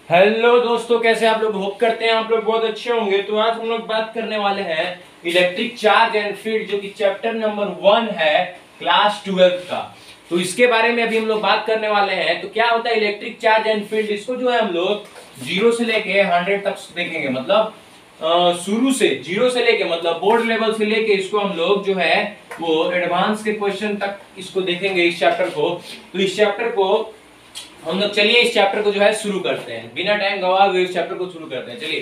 Hello दोस्तों, कैसे आप लोग? होप करते हैं आप लोग बहुत अच्छे होंगे। तो आज हम लोग बात करने वाले हैं इलेक्ट्रिक चार्ज एंड फील्ड, जो कि चैप्टर नंबर 1 है क्लास 12 का। तो इसके बारे में अभी हम लोग बात करने वाले हैं। तो क्या होता है इलेक्ट्रिक चार्ज एंड फील्ड? इसको जो है हम लोग 0 से लेके 100 तक देखेंगे। मतलब शुरू से 0 से लेके, मतलब बोर्ड लेवल से लेके इसको हम लोग जो है वो एडवांस के क्वेश्चन तक इसको देखेंगे, इस चैप्टर को। तो इस चैप्टर को हम लोग, चलिए इस चैप्टर को जो है शुरू करते हैं, बिना टाइम गवाए हुए इस चैप्टर को शुरू करते हैं। चलिए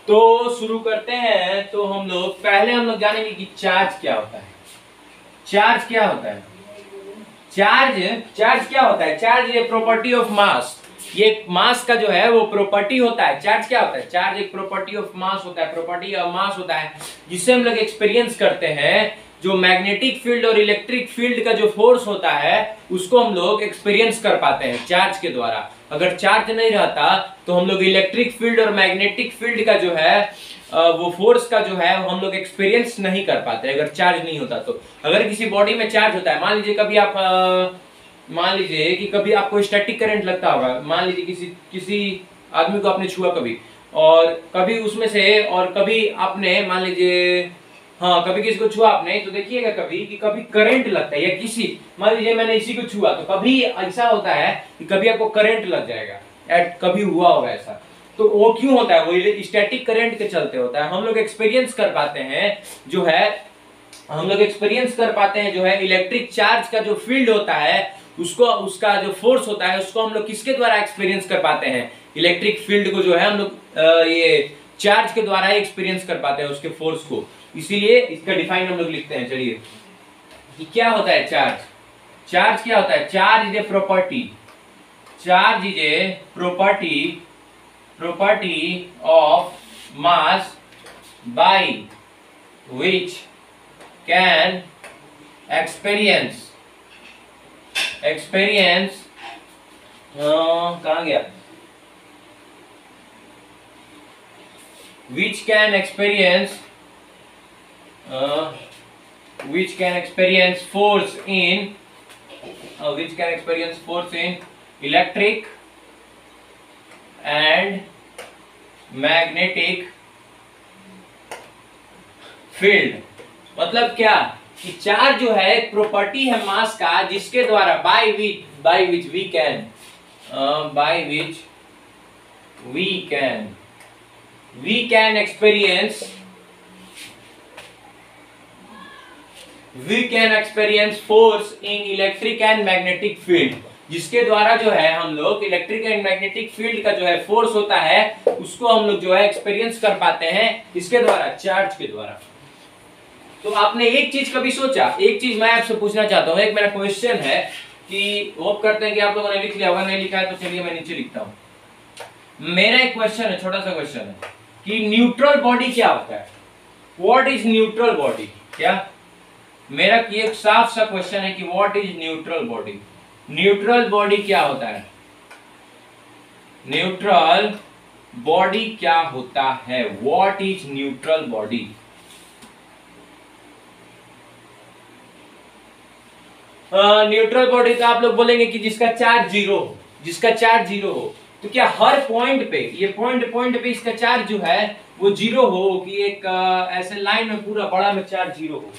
तो शुरू करते हैं। तो हम लोग पहले जानेंगे कि चार्ज क्या होता है। चार्ज क्या होता है? चार्ज चार्ज क्या होता है? चार्ज ये प्रॉपर्टी ऑफ मास, ये मास का जो है वो प्रॉपर्टी होता है। चार्ज क्या होता है? चार्ज एक प्रॉपर्टी ऑफ मास होता है, प्रॉपर्टी ऑफ मास होता है, जिससे हम लोग एक्सपीरियंस करते हैं। जो मैग्नेटिक फील्ड और इलेक्ट्रिक फील्ड का जो फोर्स होता है उसको हम लोग एक्सपीरियंस कर पाते हैं चार्ज के द्वारा। अगर चार्ज नहीं रहता तो हम लोग इलेक्ट्रिक फील्ड और मैग्नेटिक फील्ड का जो है वो फोर्स का जो है हम लोग एक्सपीरियंस नहीं कर पाते अगर चार्ज नहीं होता तो। अगर किसी बॉडी में चार्ज होता है, मान लीजिए कभी आप मान लीजिए कि कभी आपको स्टैटिक करंट लगता होगा। मान लीजिए किसी आदमी को आपने छुआ कभी, और कभी उसमें से, और कभी आपने मान लीजिए, हाँ कभी किसी को छुआ आपने, तो देखिएगा कभी कि कभी करंट लगता है। या किसी, मान लीजिए मैंने इसी को छुआ, तो कभी ऐसा होता है कि कभी आपको करंट लग जाएगा, कभी हुआ होगा ऐसा। तो वो क्यों होता है? वो स्टैटिक करंट के चलते होता है। हम लोग एक्सपीरियंस कर पाते हैं जो है, हम लोग एक्सपीरियंस कर पाते हैं जो है इलेक्ट्रिक चार्ज का जो फील्ड होता है उसको, उसका जो फोर्स होता है उसको हम लोग किसके द्वारा एक्सपीरियंस कर पाते हैं? इलेक्ट्रिक फील्ड को जो है हम लोग ये चार्ज के द्वारा ही एक्सपीरियंस कर पाते हैं उसके फोर्स को। इसीलिए इसका डिफाइन हम लोग लिखते हैं। चलिए कि क्या होता है चार्ज। चार्ज क्या होता है? Charge is a property, charge is a property of mass by which can experience कहां गया, which can experience force in electric and magnetic field। मतलब क्या कि चार्ज जो है एक प्रॉपर्टी है मास का, जिसके द्वारा by which we can experience force in electric and magnetic field, जिसके द्वारा जो है हम लोग इलेक्ट्रिक एंड मैग्नेटिक फील्ड का जो है फोर्स होता है उसको हम लोग जो है एक्सपीरियंस कर पाते हैं। इसके द्वारा, चार्ज के द्वारा। तो आपने एक चीज कभी सोचा, एक चीज मैं आपसे पूछना चाहता हूं, एक मेरा क्वेश्चन है कि होप करते हैं कि आप लोगों ने लिख लिया होगा। नहीं लिखा है तो चलिए मैं नीचे लिखता हूं। मेरा एक क्वेश्चन है, छोटा सा क्वेश्चन है कि न्यूट्रल बॉडी क्या होता है? What is neutral body? क्या मेरा एक साफ सा क्वेश्चन है कि what is neutral body? Neutral body क्या होता है? न्यूट्रल बॉडी क्या होता है? What is neutral body? Neutral body का आप लोग बोलेंगे कि जिसका चार्ज जीरो हो, जिसका चार्ज जीरो हो। तो क्या हर पॉइंट पे, ये पॉइंट पे इसका चार्ज जो है वो जीरो हो, कि एक ऐसे लाइन में पूरा बड़ा में चार्ज जीरो हो?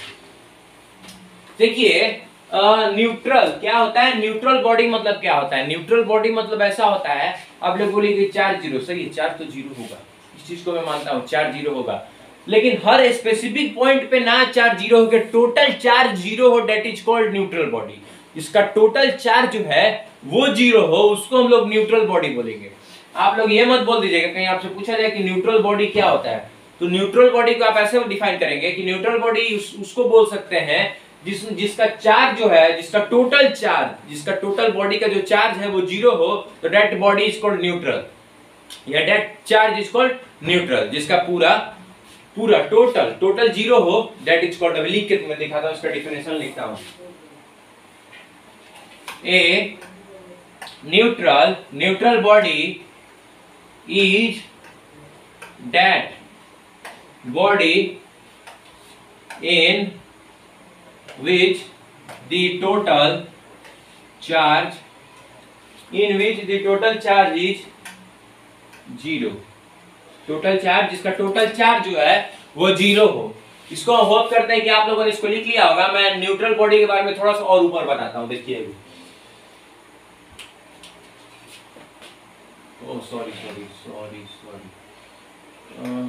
देखिए न्यूट्रल क्या होता है? न्यूट्रल बॉडी मतलब क्या होता है? न्यूट्रल बॉडी मतलब ऐसा होता है, आप लोग बोलेंगे चार्ज जीरो, सही है, चार्ज तो जीरो होगा, इस चीज को मैं मानता हूं, चार्ज जीरो होगा। लेकिन हर स्पेसिफिक पॉइंट पे ना चार्ज जीरो हो, टोटल चार्ज जीरो हो, that is called neutral body. इसका टोटल चार्ज जो है वो जीरो हो, उसको हम लोग न्यूट्रल बॉडी बोलेंगे। आप लोग ये मत बोल दीजिएगा कहीं आपसे पूछा जाए कि न्यूट्रल बॉडी क्या होता है, तो न्यूट्रल बॉडी को आप ऐसे डिफाइन करेंगे कि न्यूट्रल बॉडी उसको बोल सकते हैं जिसका चार्ज जो है, जिसका टोटल चार्ज, जिसका टोटल बॉडी का जो चार्ज है वो जीरो हो, तो that body is called neutral, या that charge is called neutral. जिसका पूरा टोटल जीरो हो, दैट इज कॉल्ड। अभी लिख के तुम्हें दिखाता हूं, इसका डिफिनेशन लिखता हूं। A neutral body is that body in which the total charge is zero, total charge, जिसका टोटल चार्ज जो है वो जीरो हो। इसको हम होप करते हैं कि आप लोगों ने इसको लिख लिया होगा। मैं न्यूट्रल बॉडी के बारे में थोड़ा सा और ऊपर बताता हूं, देखिए अभी। Oh sorry sorry sorry sorry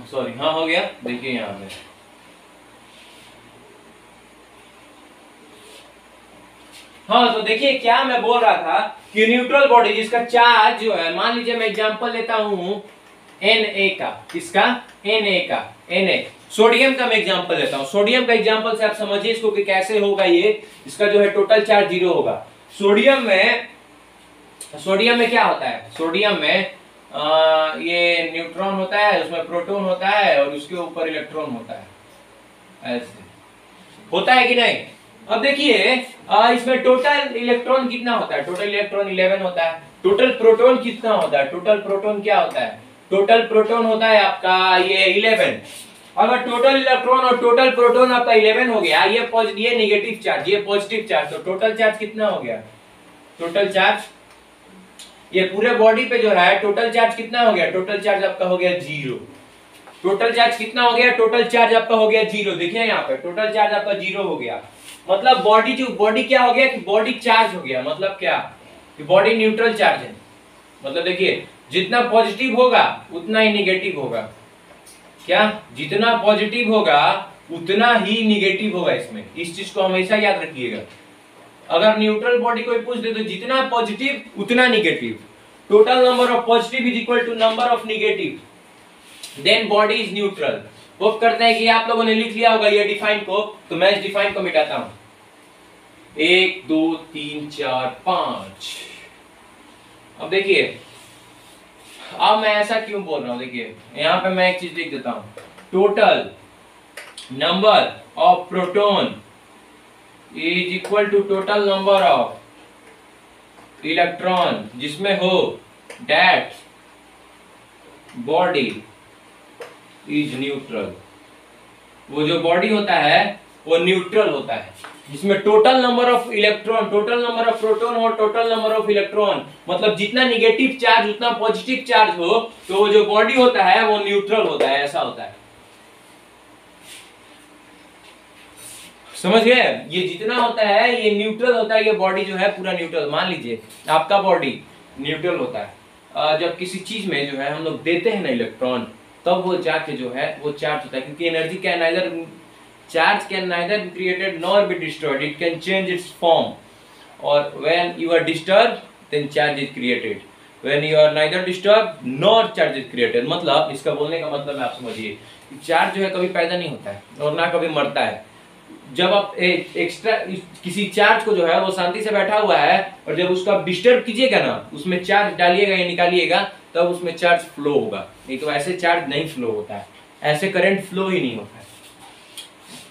sorry, हाँ हो गया, देखिए यहाँ पे हाँ। तो देखिए क्या मैं बोल रहा था कि न्यूट्रल बॉडी जिसका चार्ज जो है, मान लीजिए मैं एग्जांपल लेता हूं Na का, किसका, Na का, Na सोडियम का मैं एग्जांपल लेता हूं। सोडियम का एग्जांपल से आप समझिए इसको कि कैसे होगा ये, इसका जो है टोटल चार्ज जीरो होगा। सोडियम में क्या होता है, सोडियम में ये न्यूट्रॉन होता है, उसमें प्रोटॉन होता है और उसके ऊपर इलेक्ट्रॉन होता है, ऐसे होता है कि नहीं। अब देखिए इसमें टोटल इलेक्ट्रॉन कितना होता है, टोटल इलेक्ट्रॉन 11 होता है। टोटल प्रोटॉन कितना होता है, टोटल प्रोटॉन क्या होता है, टोटल प्रोटॉन होता है आपका ये 11। अगर टोटल इलेक्ट्रॉन और टोटल प्रोटॉन आपका 11 हो गया, ये पॉजिटिव, ये नेगेटिव चार्ज, ये पॉजिटिव चार्ज, तो टोटल चार्ज कितना हो गया, टोटल चार्ज ये पूरे बॉडी पे जो है टोटल चार्ज कितना हो गया, टोटल चार्ज आपका हो गया जीरो। टोटल चार्ज कितना हो गया, टोटल चार्ज आपका हो गया जीरो। देखिए यहाँ पे टोटल चार्ज आपका जीरो हो गया, मतलब बॉडी क्या हो गया कि बॉडी चार्ज हो गया। मतलब क्या कि बॉडी न्यूट्रल चार्ज है। मतलब देखिए जितना पॉजिटिव होगा उतना ही निगेटिव होगा। क्या, जितना पॉजिटिव होगा उतना ही निगेटिव होगा इसमें। इस चीज को हमेशा याद रखिएगा। अगर न्यूट्रल बॉडी कोई पूछ दे तो जितना पॉजिटिव उतना negative, total number of positive is equal to number of negative, then body is neutral. Hope करते हैं कि आप लोगों ने लिख लिया होगा ये डिफाइन को। तो मैं इस डिफाइन को मिटाता हूं, 1 2 3 4 5। अब देखिए अब मैं ऐसा क्यों बोल रहा हूं, देखिए यहां पे मैं एक चीज लिख देता हूं, total number of proton is equal to total number of electron जिसमें हो दैट बॉडी इज न्यूट्रल। वो जो बॉडी होता है वो न्यूट्रल होता है, जिसमें total number of electron, total number of proton और टोटल नंबर ऑफ इलेक्ट्रॉन, मतलब जितना निगेटिव चार्ज उतना पॉजिटिव चार्ज हो, तो वो जो बॉडी होता है वो न्यूट्रल होता है, ऐसा होता है। समझ गए, ये जितना होता है ये न्यूट्रल होता है, ये बॉडी जो है पूरा न्यूट्रल। मान लीजिए आपका बॉडी न्यूट्रल होता है, जब किसी चीज में जो है हम लोग देते हैं ना इलेक्ट्रॉन, तब वो जाके जो है वो चार्ज होता है, क्योंकि energy can neither, charge can neither be created nor be destroyed, it can change its form, और when you are disturb then charge is created, when you are neither disturb nor charge is created. मतलब इसका बोलने का मतलब आप समझिए, charge जो है कभी पैदा नहीं होता है और ना कभी मरता है। जब आप एक्स्ट्रा किसी चार्ज को जो है वो शांति से बैठा हुआ है और जब उसको आप डिस्टर्ब कीजिएगा ना, उसमें चार्ज डालिएगा या निकालिएगा, तब उसमें चार्ज फ्लो होगा, नहीं तो ऐसे चार्ज नहीं फ्लो होता है, ऐसे करंट फ्लो ही नहीं होता है।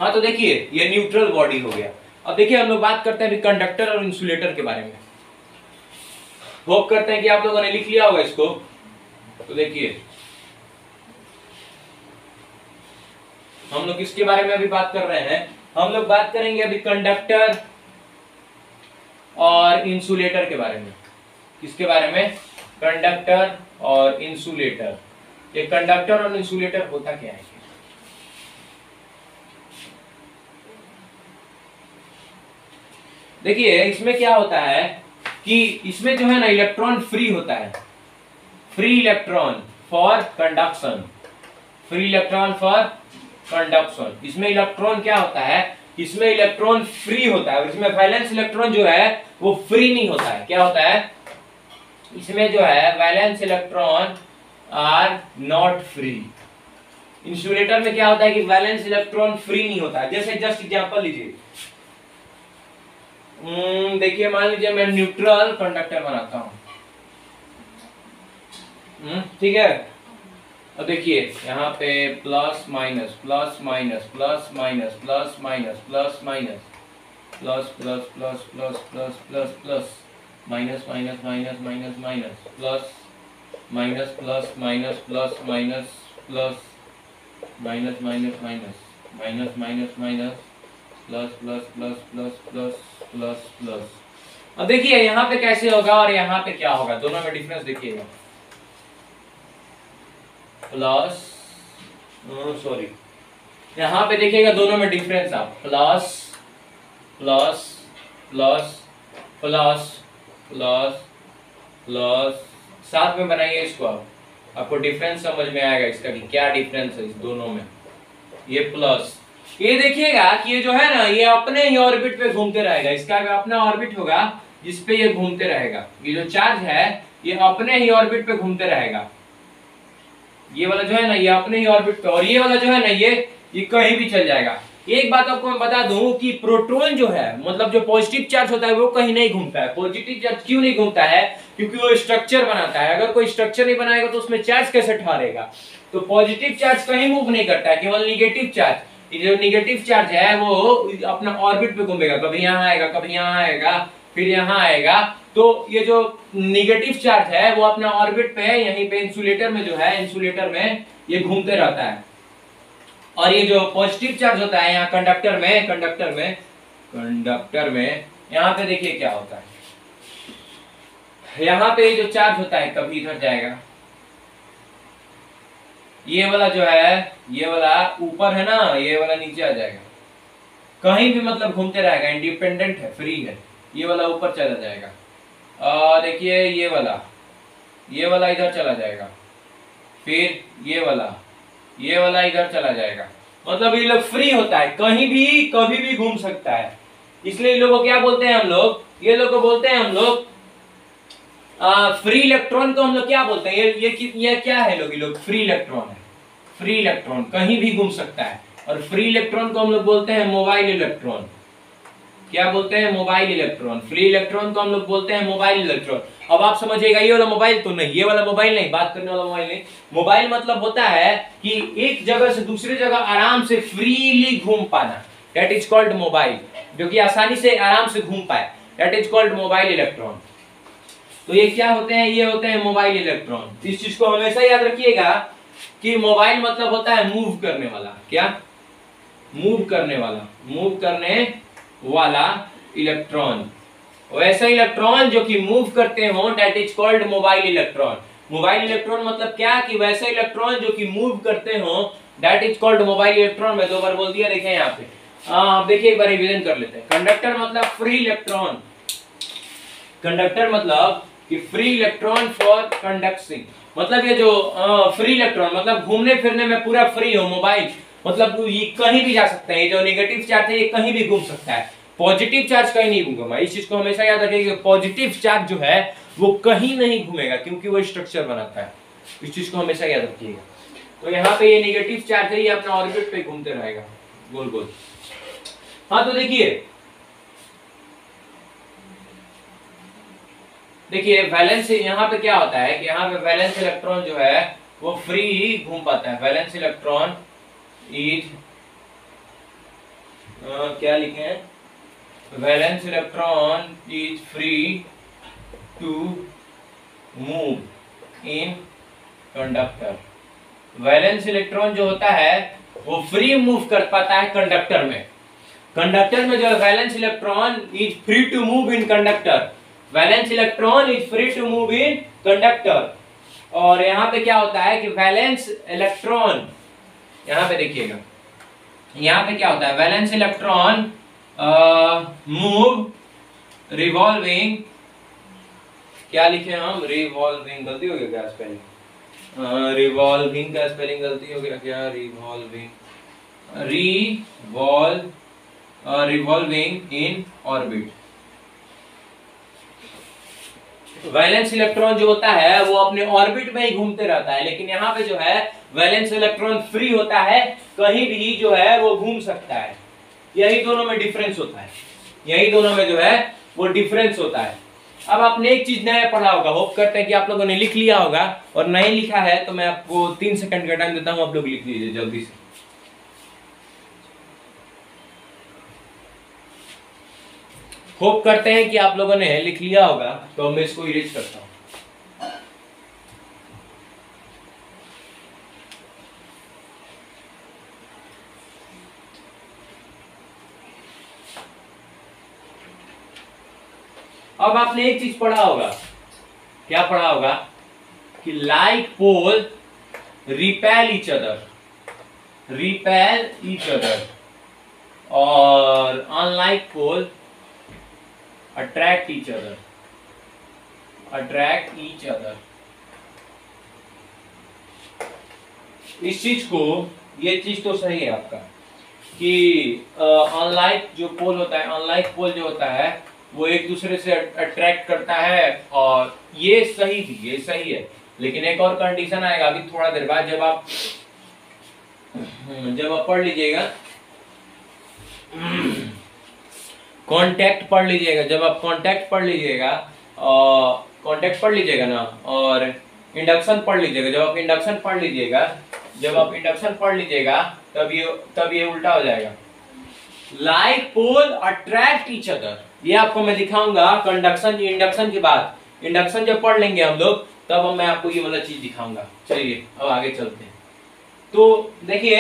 हाँ तो देखिए ये न्यूट्रल बॉडी हो गया। अब देखिए हम लोग बात करते हैं अभी कंडक्टर और इंसुलेटर के बारे में। होप करते हैं कि आप लोगों ने लिख लिया होगा इसको। तो देखिए हम लोग किसके बारे में अभी बात कर रहे हैं, हम लोग बात करेंगे अभी कंडक्टर और इंसुलेटर के बारे में। किसके बारे में, कंडक्टर और इंसुलेटर। ये कंडक्टर और इंसुलेटर होता क्या है, देखिए इसमें क्या होता है कि इसमें जो है ना इलेक्ट्रॉन फ्री होता है, free electron for conduction, free electron for conduction. इसमें इलेक्ट्रॉन क्या होता है, इसमें इलेक्ट्रॉन फ्री होता है, और इसमें वैलेंस इलेक्ट्रॉन जो है वो फ्री नहीं होता है। क्या होता है, इसमें जो है valence electron are not free. Insulator में क्या होता है कि वैलेंस इलेक्ट्रॉन फ्री नहीं होता है। जैसे जस्ट एग्जांपल लीजिए, देखिए मान लीजिए मैं न्यूट्रल कंडक्टर बनाता हूं, ठीक है। अब देखिए यहाँ पे plus minus plus minus plus minus plus minus plus minus plus plus plus plus plus plus plus minus minus minus minus minus plus minus plus minus plus minus plus minus minus minus minus minus minus plus plus plus plus plus plus plus. अब देखिए यहाँ पे कैसे होगा और यहाँ पे क्या होगा, दोनों में डिफरेंस देखिएगा। प्लस, सॉरी यहाँ पे देखिएगा दोनों में डिफरेंस आप plus plus plus plus plus plus साथ में बनाइए इसको आप, आपको डिफरेंस समझ में आएगा इसका कि क्या डिफरेंस है इस दोनों में। ये प्लस, ये देखिएगा कि ये जो है ना ये अपने ही ऑर्बिट पे घूमते रहेगा, इसका अपना ऑर्बिट होगा जिसपे ये घूमते रहेगा। ये जो चार्ज है ये अपने ही ऑर्बिट पे घूमते रहेगा, ये वाला जो है ना ये अपने ही ऑर्बिट पे, और ये वाला जो है ना ये कहीं भी चल जाएगा। एक बात आपको मैं बता दूं कि प्रोटॉन जो है मतलब जो पॉजिटिव चार्ज होता है वो कहीं नहीं घूमता है। पॉजिटिव चार्ज क्यों नहीं घूमता है? क्योंकि वो स्ट्रक्चर बनाता है, अगर कोई स्ट्रक्चर नहीं बनाएगा तो उसमें चार्ज कैसे ठहरेगा। तो पॉजिटिव चार्ज कहीं मूव नहीं करता है, केवल निगेटिव चार्ज, जो निगेटिव चार्ज है वो अपना ऑर्बिट पे घूमेगा, कभी यहाँ आएगा कभी यहाँ आएगा फिर यहाँ आएगा। तो ये जो निगेटिव चार्ज है वो अपना ऑर्बिट पे यहीं पे इंसुलेटर में जो है, इंसुलेटर में ये घूमते रहता है। और ये जो पॉजिटिव चार्ज होता है यहाँ कंडक्टर में यहाँ पे देखिए क्या होता है, यहाँ पे जो चार्ज होता है कभी इधर जाएगा, ये वाला जो है ये वाला ऊपर है ना, ये वाला नीचे आ जाएगा, कहीं भी मतलब घूमते रहेगा, इंडिपेंडेंट है, फ्री है। ये वाला ऊपर चला जाएगा, देखिए ये वाला इधर चला जाएगा, फिर ये वाला इधर चला जाएगा। मतलब ये लोग फ्री होता है, कहीं भी कभी भी घूम सकता है। इसलिए लोगों को क्या बोलते हैं हम लोग, ये लोग को बोलते हैं हम लोग फ्री इलेक्ट्रॉन को हम लोग क्या बोलते हैं, ये क्या है लोग फ्री इलेक्ट्रॉन है, फ्री इलेक्ट्रॉन कहीं भी घूम सकता है। और फ्री इलेक्ट्रॉन को हम लोग बोलते हैं मोबाइल इलेक्ट्रॉन। क्या बोलते हैं? Mobile electron. फ्री इलेक्ट्रॉन को हम लोग बोलते हैं मोबाइल इलेक्ट्रॉन। अब आप समझिएगा ये वाला मोबाइल तो नहीं, ये वाला मोबाइल नहीं, बात करने वाला मोबाइल नहीं। मोबाइल मतलब होता है कि एक जगह से दूसरी जगह आराम से फ्रीली घूम पाना, दैट इज कॉल्ड मोबाइल, जो कि आसानी से आराम से घूम पाए, that is called mobile electron. तो ये क्या होते हैं? ये होते हैं मोबाइल इलेक्ट्रॉन। इस चीज को हमेशा याद रखिएगा कि मोबाइल मतलब होता है मूव करने वाला। क्या? मूव करने वाला इलेक्ट्रॉन। वैसा इलेक्ट्रॉन जो कि मूव करते हो, that is called mobile electron. Mobile electron मतलब क्या कि वैसे इलेक्ट्रॉन जो कि मूव करते हो, that is called mobile electron. मैं 2 बार बोल दिया, देखें यहाँ पे। देखिए एक बार रिवीजन कर लेते हैं। कंडक्टर मतलब फ्री इलेक्ट्रॉन, कंडक्टर मतलब कि फ्री इलेक्ट्रॉन फॉर कंडक्टिंग, मतलब ये जो फ्री इलेक्ट्रॉन मतलब घूमने फिरने में पूरा फ्री हो। मोबाइल मतलब ये कहीं भी जा सकते हैं, ये जो नेगेटिव चार्ज है ये कहीं भी घूम सकता है, पॉजिटिव चार्ज कहीं नहीं घूमेगा। इस चीज को हमेशा याद रखिएगा, पॉजिटिव चार्ज जो है वो कहीं नहीं घूमेगा क्योंकि वो स्ट्रक्चर बनाता है। इस चीज को हमेशा याद रखिएगा। तो यहाँ पे ये नेगेटिव चार्ज है, ये अपना ऑर्बिट पे घूमते रहेगा गोल गोल। हाँ तो देखिए वैलेंस यहाँ पे क्या होता है कि यहाँ पे वैलेंस इलेक्ट्रॉन जो है वो फ्री ही घूम पाता है। वैलेंस इलेक्ट्रॉन इज क्या लिखे हैं? Valence electron is free to move in conductor. Valence electron जो होता है वो फ्री मूव कर पाता है कंडक्टर में। कंडक्टर में जो है valence electron is free to move in conductor. Valence electron is free to move in conductor. और यहाँ पे क्या होता है कि वैलेंस इलेक्ट्रॉन, यहाँ पे देखिएगा यहाँ पे क्या होता है, वैलेंस इलेक्ट्रॉन मूव रिवॉल्विंग, क्या लिखे हम? रिवॉल्विंग। गलती हो गया क्या स्पेलिंग? रिवॉल्विंग का स्पेलिंग गलती हो गया क्या? Revolving in orbit. Valence electron जो होता है वो अपने ऑर्बिट में ही घूमते रहता है, लेकिन यहाँ पे जो है वैलेंस इलेक्ट्रॉन फ्री होता है, कहीं भी जो है वो घूम सकता है। यही दोनों में डिफरेंस होता है, यही दोनों में जो है वो डिफरेंस होता है। अब आपने एक चीज नया पढ़ा होगा, होप करते हैं कि आप लोगों ने लिख लिया होगा, और नहीं लिखा है तो मैं आपको 3 सेकंड का टाइम देता हूं, आप लोग लिख लीजिए जल्दी से। होप करते हैं कि आप लोगों ने लिख लिया होगा, तो मैं इसको इरेज करता हूं। अब आपने एक चीज पढ़ा होगा, क्या पढ़ा होगा कि like pole repel each other, और unlike pole attract each other. इस चीज को, ये चीज तो सही है आपका कि अनलाइक जो पोल होता है, अनलाइक पोल जो होता है वो एक दूसरे से अट्रैक्ट करता है, और ये सही है। लेकिन एक और कंडीशन आएगा अभी थोड़ा देर बाद, जब आप पढ़ लीजिएगा, कॉन्टैक्ट पढ़ लीजिएगा, जब आप कॉन्टैक्ट पढ़ लीजिएगा ना, और इंडक्शन पढ़ लीजिएगा, जब आप इंडक्शन पढ़ लीजिएगा तब ये उल्टा हो जाएगा। Like pole attract each other, ये आपको मैं दिखाऊंगा कंडक्शन इंडक्शन के बाद। इंडक्शन जब पढ़ लेंगे हम लोग तब मैं आपको ये वाला चीज दिखाऊंगा। चलिए अब आगे चलते हैं। तो देखिए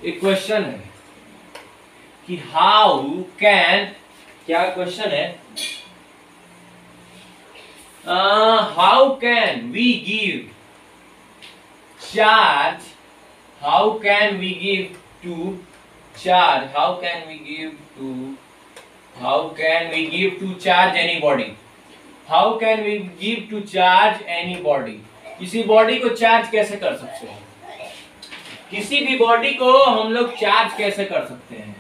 एक क्वेश्चन है कि हाउ कैन, क्या क्वेश्चन है, how can we give charge, how can we give to charge, how can we give to charge any body, how can we give to charge any body. किसी body को charge कैसे कर सकते हैं, किसी भी बॉडी को हम लोग चार्ज कैसे कर सकते हैं?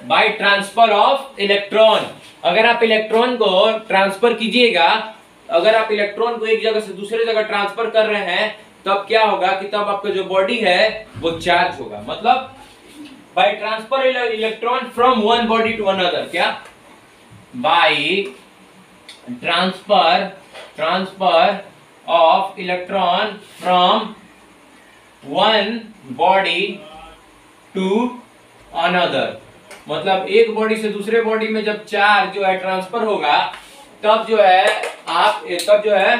Bye transfer of electron. अगर आप इलेक्ट्रॉन को ट्रांसफर कीजिएगा, अगर आप इलेक्ट्रॉन को एक जगह से दूसरे जगह ट्रांसफर कर रहे हैं, तब क्या होगा कि तब आपका जो बॉडी है वो चार्ज होगा। मतलब by transfer electron from one body to another, क्या by transfer of electron from one body to another. मतलब एक बॉडी से दूसरे बॉडी में जब चार्ज जो है ट्रांसफर होगा, तब जो है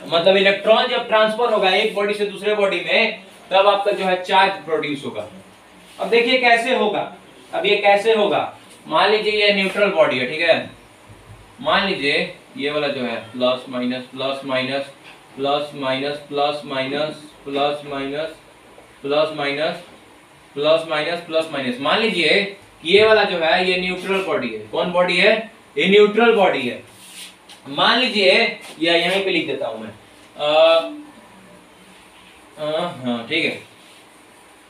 मतलब इलेक्ट्रॉन जब ट्रांसफर होगा एक बॉडी से दूसरे बॉडी में, तब आपका जो है चार्ज प्रोड्यूस होगा। अब देखिए कैसे होगा, अब ये कैसे होगा। मान लीजिए ये न्यूट्रल बॉडी है, ठीक है। मान लीजिए ये वाला जो है plus minus plus minus plus minus plus minus plus minus plus minus plus minus plus minus. मान लीजिए ये वाला जो है ये न्यूट्रल बॉडी है। कौन बॉडी है? ये न्यूट्रल बॉडी है। मान लीजिए या यहीं पे लिख देता हूं मैं, हाँ ठीक है।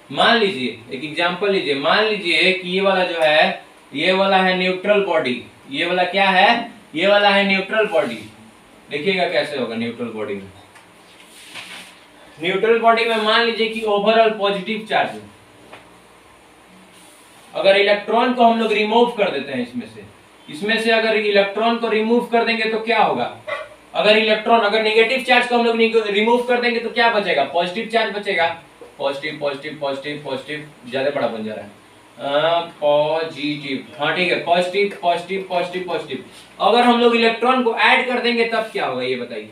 मान लीजिए एक एग्जांपल लीजिए, मान लीजिए कि ये वाला जो है, ये वाला है न्यूट्रल बॉडी। ये वाला क्या है? ये वाला है न्यूट्रल बॉडी। देखिएगा कैसे होगा न्यूट्रल बॉडी में। न्यूट्रल बॉडी में मान लीजिए कि ओवरऑल पॉजिटिव चार्ज है। अगर इलेक्ट्रॉन को हम लोग रिमूव कर देते हैं इसमें से अगर इलेक्ट्रॉन को रिमूव कर देंगे तो क्या होगा? अगर नेगेटिव चार्ज को हम लोग रिमूव कर देंगे तो क्या बचेगा? पॉजिटिव चार्ज बचेगा। पॉजिटिव पॉजिटिव पॉजिटिव पॉजिटिव, ज्यादा बड़ा बन जा रहा है। पॉजिटिव, हाँ ठीक है, पॉजिटिव पॉजिटिव पॉजिटिव पॉजिटिव। अगर हम लोग इलेक्ट्रॉन को ऐड कर देंगे तब क्या होगा ये बताइए।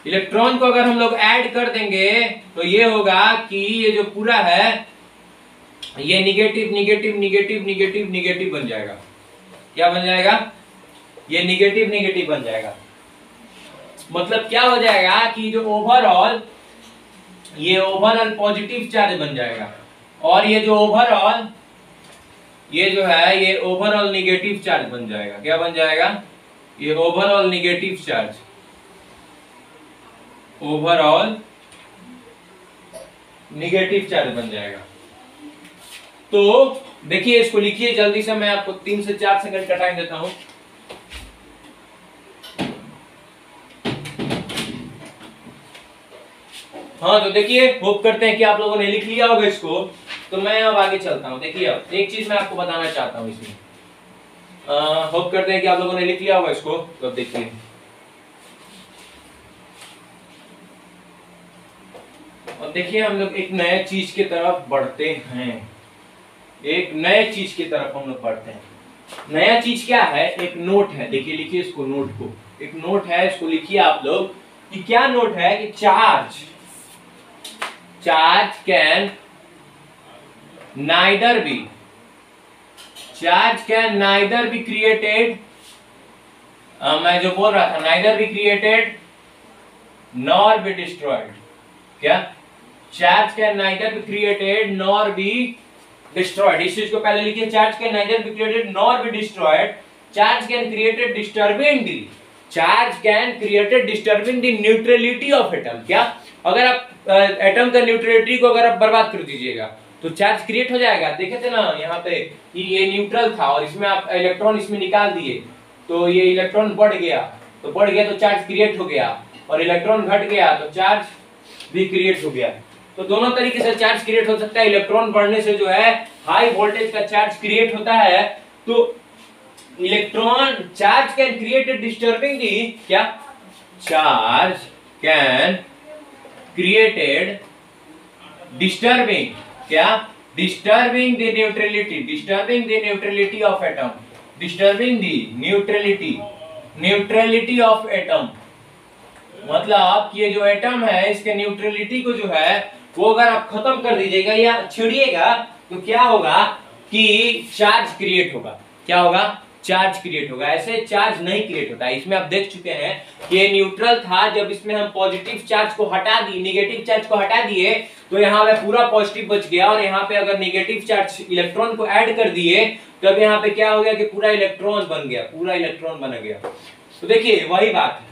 इलेक्ट्रॉन को अगर हम लोग ऐड कर देंगे तो ये होगा कि ये जो पूरा है ये negative negative negative negative negative बन जाएगा। क्या बन जाएगा? ये निगेटिव निगेटिव बन जाएगा। मतलब क्या हो जाएगा कि जो ओवरऑल पॉजिटिव चार्ज बन जाएगा, और ये जो ओवरऑल ये जो है ये ओवरऑल निगेटिव चार्ज बन जाएगा। क्या बन जाएगा? ये overall negative charge, overall negative charge बन जाएगा। तो देखिए इसको लिखिए जल्दी से, मैं आपको 3 से 4 सेकंड का टाइम देता हूं। हाँ तो देखिए, होप करते हैं कि आप लोगों ने लिख लिया होगा इसको। तो मैं अब आगे चलता हूं। देखिए अब एक चीज मैं आपको बताना चाहता हूं इसमें, होप करते हैं कि आप लोगों ने लिख लिया होगा इसको। तो अब देखिए, अब देखिए हम लोग एक नए चीज की तरफ बढ़ते हैं। एक नए चीज की तरफ हम लोग बढ़ते हैं। नया चीज क्या है? एक नोट है। देखिए लिखिए इसको, नोट को, एक नोट है, इसको लिखिए आप लोग कि क्या नोट है कि charge can neither be created, मैं जो बोल रहा था, neither be created nor be destroyed. क्या? Charge can neither be created nor be destroyed. इस चीज को पहले लिखिए, charge can neither be created nor be destroyed, charge can created disturbing the, charge can created disturbing the neutrality of atom. क्या? अगर आप atom का न्यूट्रलिटी को अगर आप बर्बाद कर दीजिएगा तो चार्ज क्रिएट हो जाएगा। देखे थे ना यहाँ पे कि ये न्यूट्रल था और इसमें आप इलेक्ट्रॉन इसमें निकाल दिए तो ये इलेक्ट्रॉन बढ़ गया, तो बढ़ गया तो चार्ज क्रिएट हो गया, और इलेक्ट्रॉन घट गया तो चार्ज भी क्रिएट हो गया। तो दोनों तरीके से चार्ज क्रिएट हो सकता है। इलेक्ट्रॉन बढ़ने से जो है हाई वोल्टेज का चार्ज क्रिएट होता है, तो electron charge can create disturbing the, क्या? चार्ज कैन क्रिएटेड डिस्टर्बिंग, क्या? Disturbing the neutrality, disturbing the neutrality of atom, disturbing the neutrality, neutrality of atom. मतलब ये जो एटम है इसके न्यूट्रलिटी को जो है वो अगर आप खत्म कर दीजिएगा या छेड़िएगा तो क्या होगा कि चार्ज क्रिएट होगा। क्या होगा? चार्ज क्रिएट होगा। ऐसे चार्ज नहीं क्रिएट होता है। इसमें आप देख चुके हैं कि ये न्यूट्रल था, जब इसमें हम पॉजिटिव चार्ज को हटा दिए, नेगेटिव चार्ज को हटा दिए तो यहाँ पे पूरा पॉजिटिव बच गया, और यहाँ पे अगर नेगेटिव चार्ज इलेक्ट्रॉन को ऐड कर दिए तब यहाँ पे क्या हो गया कि पूरा इलेक्ट्रॉन बन गया, पूरा इलेक्ट्रॉन बन गया। तो देखिए वही बात है।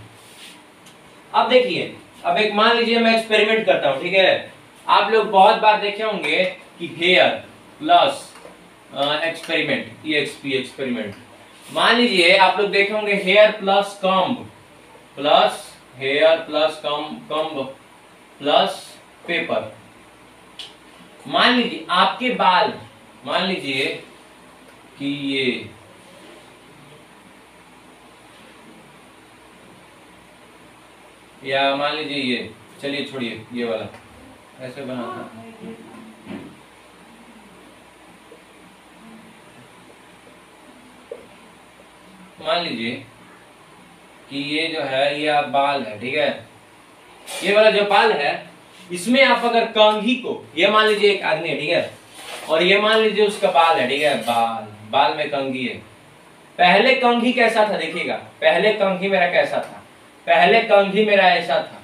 अब देखिए, अब एक मान लीजिए मैं एक्सपेरिमेंट करता हूं, ठीक है? आप लोग बहुत बार देखे होंगे कि here plus experiment, EXP experiment. मान लीजिए आप लोग देखे होंगे here plus comb, plus here plus comb plus paper. मान लीजिए आपके बाल, मान लीजिए कि ये या मान लीजिए ये, चलिए छोड़िए ये वाला, ऐसे बनाता मान लीजिए कि ये जो है ये आप बाल है, ठीक है? ये वाला जो बाल है इसमें आप अगर कंघी को, ये मान लीजिए एक आदमी है, ठीक है? और ये मान लीजिए उसका बाल है, ठीक है? बाल में कंघी है। पहले कंघी कैसा था देखिएगा, पहले कंघी मेरा कैसा था? पहले कंघी मेरा ऐसा था,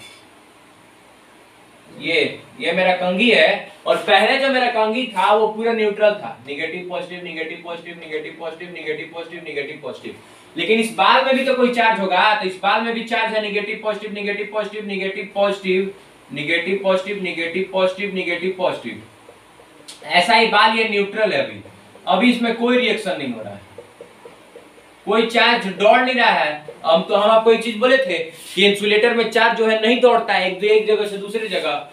ये मेरा कंघी है, और पहले जो मेरा कंघी था वो पूरा न्यूट्रल था, negative positive negative positive negative positive negative positive negative positive. लेकिन इस बाल में भी तो कोई चार्ज होगा, तो इस बाल में भी चार्ज है, negative positive negative positive negative positive negative positive negative positive negative positive. ऐसा ही बाल ये न्यूट्रल है, अभी इसमें कोई रिएक्शन नहीं हो रहा है, कोई चार्ज दौड़ नहीं रहा है। हम आपको एक चीज बोले थे कि इंसुलेटर में चार्ज जो है नहीं दौड़ता है एक जगह से दूसरी जगह,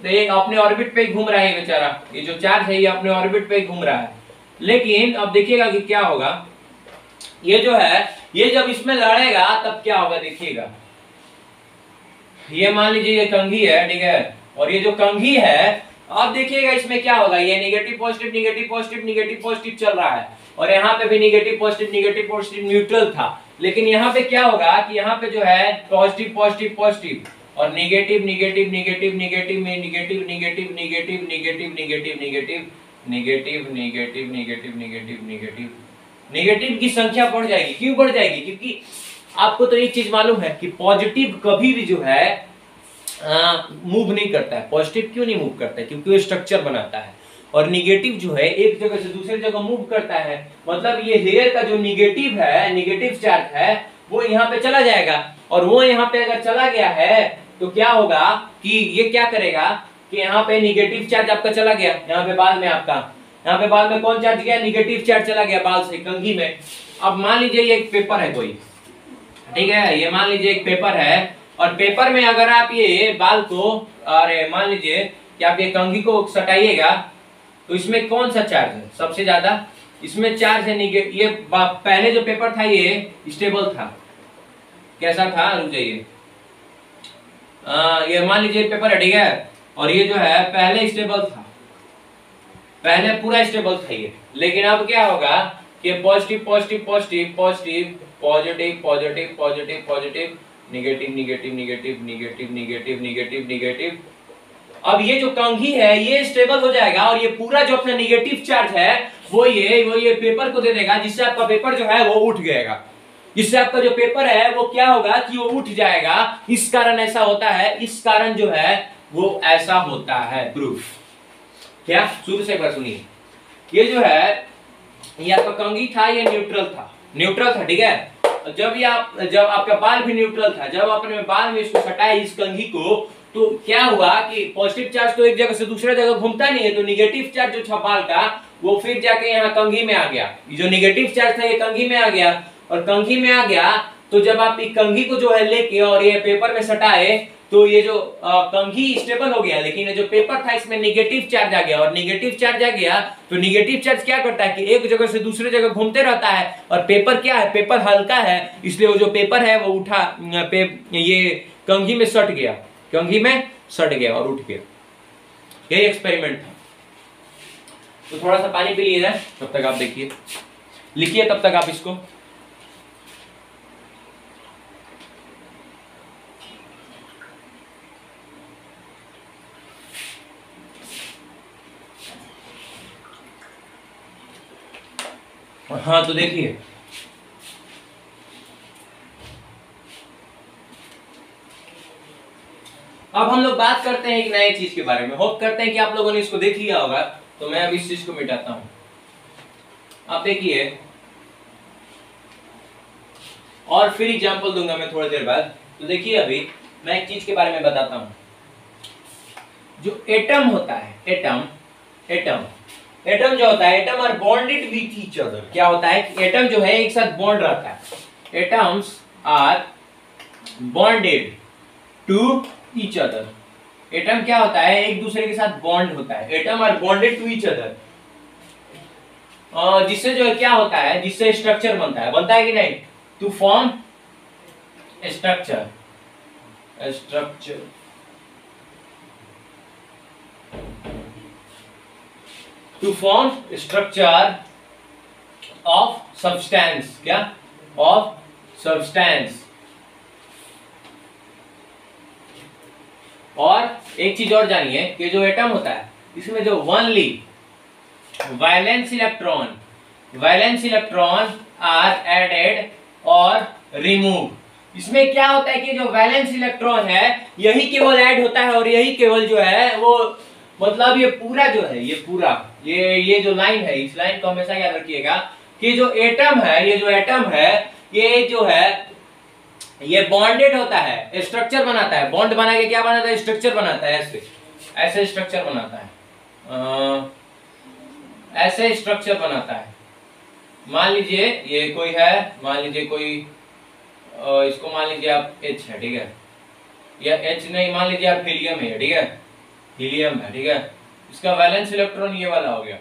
एक अपने ऑर्बिट पे घूम रहा है बेचारा, ये जो चार्ज है ये अपने ऑर्बिट पे घूम रहा है। लेकिन अब देखिएगा कि क्या होगा, ये जो है ये जब इसमें लड़ेगा तब क्या होगा देखिएगा। ये मान लीजिए ये कंघी है, ठीक है? और ये जो कंघी है, अब देखिएगा इसमें क्या होगा, ये negative positive negative positive negative positive चल रहा है, और यहाँ पे भी नेगेटिव पॉजिटिव न्यूट्रल था। लेकिन यहाँ पे क्या होगा कि यहाँ पे जो है पॉजिटिव पॉजिटिव पॉजिटिव और नेगेटिव नेगेटिव नेगेटिव नेगेटिव में negative negative negative negative negative negative negative negative negative negative negative negative की संख्या बढ़ जाएगी। क्यों बढ़ जाएगी? क्योंकि आपको तो एक चीज मालूम है कि पॉजिटिव कभी भी जो है मूव नहीं करता है। पॉजिटिव क्यों नहीं मूव करता है? क्योंकि वो स्ट्रक्चर बनाता है, और निगेटिव जो है एक जगह से दूसरी जगह मूव करता है। मतलब ये हेयर का जो निगेटिव है, निगेटिव चार्ज है, वो यहाँ पे चला जाएगा, और वो यहाँ पे अगर चला गया है तो क्या होगा कि ये क्या करेगा कि यहाँ पे निगेटिव चार्ज आपका चला गया, यहाँ पे बाल में आपका, यहाँ पे बाल में कौन चार्ज गया? निगेटिव चार्ज चला गया बाल से कंघी में। अब मान लीजिए ये एक पेपर है कोई, ठीक है? ये मान लीजिए एक पेपर है, और पेपर में अगर आप ये बाल को, अरे मान लीजिए कि आप ये कंघी को सटाइएगा तो इसमें कौन सा चार्ज है सबसे ज्यादा? इसमें चार्ज है ये पहले जो पेपर था ये स्टेबल था, कैसा था? रुक जाइए, ये मान लीजिए पेपर है, ठीक है? और ये जो है पहले स्टेबल था, पहले पूरा स्टेबल था ये। लेकिन अब क्या होगा कि positive positive positive positive positive positive positive positive negative negative negative negative negative negative negative. अब ये जो कंघी है ये स्टेबल हो जाएगा, और ये पूरा जो अपना नेगेटिव चार्ज है वो ये पेपर को दे देगा, जिससे आपका पेपर जो है वो उठ गएगा। इससे आपका जो पेपर है वो क्या होगा कि वो उठ जाएगा। इस कारण ऐसा होता है, इस कारण जो है वो ऐसा होता है। प्रूफ क्या, शुरू से एक बार सुनिए। ये जो है ये आपका कंघी था, ये न्यूट्रल था, न्यूट्रल था, ठीक है। जब आपका बाल भी न्यूट्रल था, जब आपने बाल में इसको सटाया इस कंघी को, तो क्या हुआ कि पॉजिटिव चार्ज तो एक जगह से दूसरे जगह घूमता नहीं है, तो निगेटिव चार्ज जो था बाल का वो फिर जाके यहाँ कंघी में आ गया। जो निगेटिव चार्ज था ये कंघी में आ गया, और कंघी में आ गया तो जब आप इस कंघी को जो है लेके और ये पेपर में सटाए तो ये जो कंघी स्टेबल हो गया, लेकिन जो पेपर था इसमें निगेटिव चार्ज आ गया, और निगेटिव चार्ज आ गया तो निगेटिव चार्ज क्या करता है कि एक जगह से दूसरे जगह घूमते रहता है, और पेपर क्या है, पेपर हल्का है, इसलिए वो जो पेपर है वो उठा ये कंघी में सट गया, कंघी में सट गया और उठ गया। यही एक्सपेरिमेंट था। तो थोड़ा सा पानी पी लीजिए, तब तक आप देखिए, लिखिए तब तक आप इसको। हाँ तो देखिए, अब हम लोग बात करते हैं एक नए चीज के बारे में। होप करते हैं कि आप लोगों ने इसको देख लिया होगा, तो मैं अब इस चीज को मिटाता हूं। आप देखिए, और फिर एग्जांपल दूंगा मैं थोड़ी देर बाद। तो देखिए अभी मैं एक चीज के बारे में बताता हूं। जो एटम होता है, एटम जो होता है, atom are bonded with each other. क्या होता है कि एटम जो है एक साथ बॉन्ड रहता है। Atoms are bonded to each other. Atom क्या होता है, एक दूसरे के साथ बॉन्ड होता है। Atom are bonded to each other, जिससे जो है क्या होता है, जिससे स्ट्रक्चर बनता है कि नहीं, to form structure. To form structure of substance. क्या, ऑफ सब्सटेंस। और एक चीज और जानिए कि जो एटम होता है इसमें जो only valence electron are added और रिमूव। इसमें क्या होता है कि जो वैलेंस इलेक्ट्रॉन है यही केवल ऐड होता है, और यही केवल जो है वो, मतलब ये पूरा जो है, ये पूरा ये जो लाइन है, इस लाइन को हमेशा याद रखिएगा कि जो एटम है, ये जो एटम है ये जो है ये बॉन्डेड होता है, स्ट्रक्चर बनाता है। बॉन्ड बना के क्या बनाता है, स्ट्रक्चर बनाता है। ऐसे स्ट्रक्चर बनाता है, ऐसे स्ट्रक्चर बनाता है। मान लीजिए ये कोई है, मान लीजिए कोई इसको मान लीजिए आप H है, ठीक है, या H नहीं, मान लीजिए आप हीलियम है, ठीक है, हीलियम है, ठीक है। इसका वैलेंस इलेक्ट्रॉन ये वाला हो गया,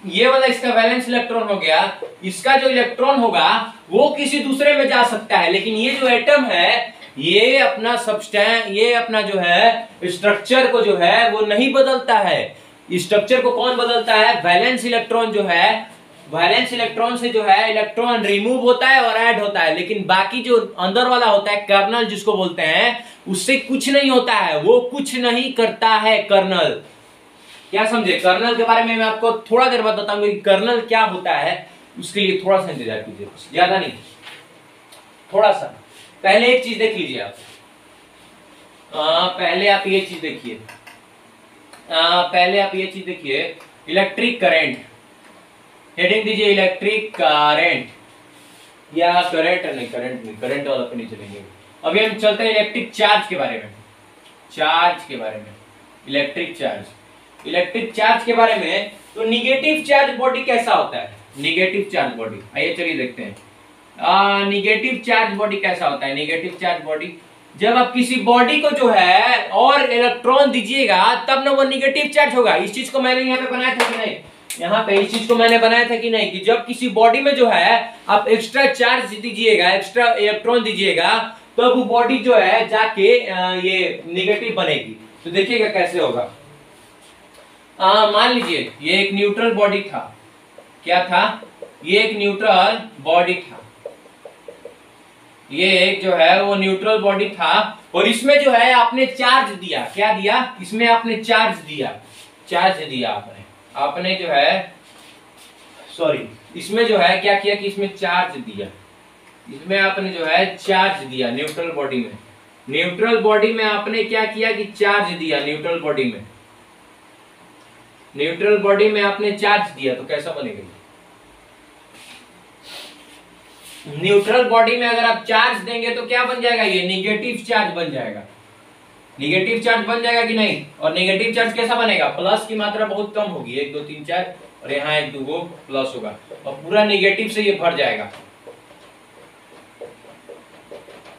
ये वाला इसका वैलेंस इलेक्ट्रॉन हो गया। इसका जो इलेक्ट्रॉन होगा वो किसी दूसरे में जा सकता है, लेकिन ये जो एटम है ये अपना सब्सटेंस, ये अपना जो है स्ट्रक्चर को जो है वो नहीं बदलता है। स्ट्रक्चर को कौन बदलता है, वैलेंस इलेक्ट्रॉन जो है। वैलेंस इलेक्ट्रॉन से जो है इलेक्ट्रॉन रिमूव होता है और ऐड होता है, लेकिन बाकी जो अंदर वाला होता है कर्नल जिसको बोलते हैं, उससे कुछ नहीं होता है, वो कुछ नहीं करता है कर्नल। क्या समझे, कर्नल के बारे में मैं आपको थोड़ा देर बाद बताऊंगा कि कर्नल क्या होता है। उसके लिए थोड़ा सा इंतजार कीजिए, ज्यादा नहीं, थोड़ा सा। पहले एक चीज देख लीजिए आप, पहले आप ये चीज देखिए, इलेक्ट्रिक करंट। हेडिंग दीजिए इलेक्ट्रिक करंट, या करंट नहीं, करंट वाला पे नहीं चलेंगे। अभी हम चलते हैं इलेक्ट्रिक चार्ज के बारे में, इलेक्ट्रिक चार्ज के बारे में। तो निगेटिव चार्ज बॉडी कैसा होता है, निगेटिव चार्ज बॉडी, आइए चलिए देखते हैं। निगेटिव चार्ज बॉडी कैसा होता है। निगेटिव चार्ज बॉडी, जब आप किसी बॉडी को जो है और इलेक्ट्रॉन दीजिएगा तब ना वो निगेटिव चार्ज होगा। इस चीज को मैंने यहाँ पे बनाया था कि नहीं, यहाँ पे इस चीज को मैंने बनाया था कि नहीं, कि जब किसी बॉडी में जो है आप एक्स्ट्रा चार्ज दीजिएगा, एक्स्ट्रा इलेक्ट्रॉन दीजिएगा, तब वो बॉडी जो है जाके ये निगेटिव बनेगी। तो देखिएगा कैसे होगा। मान लीजिए ये एक न्यूट्रल बॉडी था। क्या था, ये एक न्यूट्रल बॉडी था, ये एक जो है वो न्यूट्रल बॉडी था, और इसमें जो है आपने चार्ज दिया। क्या दिया, इसमें आपने चार्ज दिया आपने जो है, सॉरी इसमें जो है क्या किया कि इसमें चार्ज दिया, इसमें आपने जो है चार्ज दिया न्यूट्रल बॉडी में। न्यूट्रल बॉडी में आपने क्या किया कि चार्ज दिया, न्यूट्रल बॉडी में, न्यूट्रल बॉडी में आपने चार्ज दिया, तो कैसा बनेगा? न्यूट्रल बॉडी में अगर आप चार्ज देंगे तो क्या बन जाएगा? ये निगेटिव चार्ज बन जाएगा। निगेटिव चार्ज बन जाएगा कि नहीं? और नेगेटिव चार्ज कैसा बनेगा? प्लस की मात्रा बहुत कम होगी, 1 2 3 4, और यहाँ 1 2 प्लस होगा, और पूरा निगेटिव से ये भर जाएगा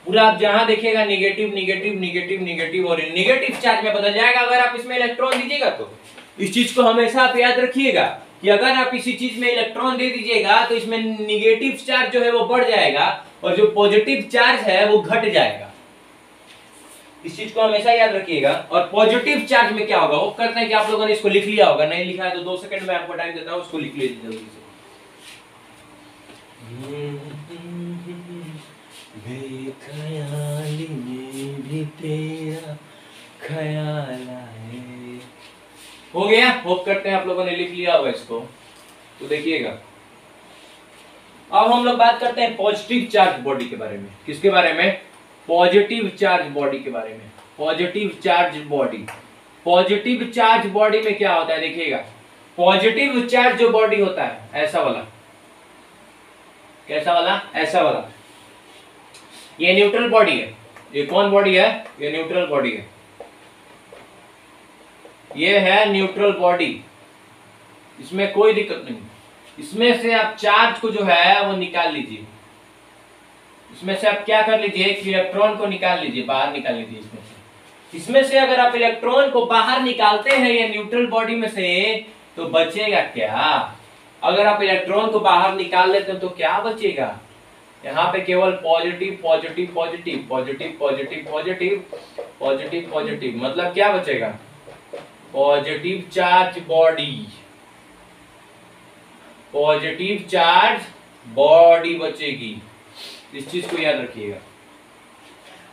पूरा। आप जहां देखिएगा निगेटिव निगेटिव निगेटिव निगेटिव, और निगेटिव चार्ज में बदल जाएगा अगर आप इसमें इलेक्ट्रॉन दीजिएगा तो। इस चीज को हमेशा आप याद रखिएगा कि अगर आप किसी चीज में इलेक्ट्रॉन दे दीजिएगा तो इसमें निगेटिव चार्ज जो है वो बढ़ जाएगा, और जो पॉजिटिव चार्ज है वो घट जाएगा। इस चीज को हमेशा याद रखिएगा। और पॉजिटिव चार्ज में क्या होगा, वो करते हैं कि आप लोगों ने इसको लिख लिया होगा, नहीं लिखा है तो 2 सेकंड में आपको टाइम देता हूं, उसको लिख लीजिए जल्दी से। बेख्याली में भी तेरा ख्याल आए। हो गया? होप करते हैं आप लोगों ने लिख लिया होगा इसको। तो देखिएगा, अब हम लोग बात करते हैं पॉजिटिव चार्ज बॉडी के बारे में। किसके बारे में? पॉजिटिव चार्ज बॉडी के बारे में। Positive charge body, positive charge body में क्या होता है देखिएगा। पॉजिटिव चार्ज जो बॉडी होता है, ऐसा वाला, कैसा वाला? ऐसा वाला, ये न्यूट्रल बॉडी है। ये कौन बॉडी है? ये न्यूट्रल बॉडी है। ये है न्यूट्रल बॉडी, इसमें कोई दिक्कत नहीं। इसमें से आप चार्ज को जो है वो निकाल लीजिए। इसमें से आप क्या कर लीजिए कि इलेक्ट्रॉन को निकाल लीजिए, बाहर निकाल लीजिए इसमें से। इसमें से अगर आप इलेक्ट्रॉन को बाहर निकालते हैं ये न्यूट्रल बॉडी में से, तो बचेगा क्या? अगर आप इलेक्ट्रॉन को बाहर निकाल लेते हैं तो क्या बचेगा? यहाँ पे केवल positive positive positive positive positive positive positive positive, मतलब क्या बचेगा? Positive charge body, positive charge body बचेगी। इस चीज को याद रखिएगा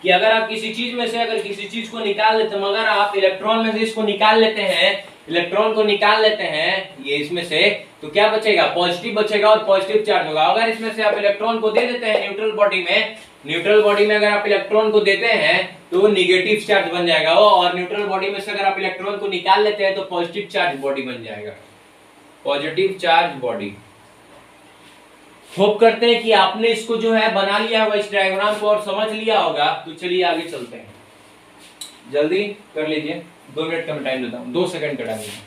कि अगर आप किसी चीज में से अगर किसी चीज को निकाल लेते हैं, मगर आप इलेक्ट्रॉन में से इसको निकाल लेते हैं, इलेक्ट्रॉन को निकाल लेते हैं ये इसमें से, तो क्या बचेगा? पॉजिटिव बचेगा और पॉजिटिव चार्ज होगा। अगर इसमें से आप इलेक्ट्रॉन को दे देते हैं न्यूट्रल बॉडी में, न्यूट्रल बॉडी में अगर आप इलेक्ट्रॉन को देते हैं तो निगेटिव चार्ज बन जाएगा वो, और न्यूट्रल बॉडी में से अगर आप इलेक्ट्रॉन को निकाल लेते हैं तो पॉजिटिव चार्ज बॉडी बन जाएगा, पॉजिटिव चार्ज बॉडी। होप करते हैं कि आपने इसको जो है बना लिया होगा, इस डायग्राम को, और समझ लिया होगा। तो चलिए आगे चलते हैं, जल्दी कर लीजिए, 2 मिनट का मैं टाइम देता हूँ, 2 सेकंड का टाइम देता हूँ।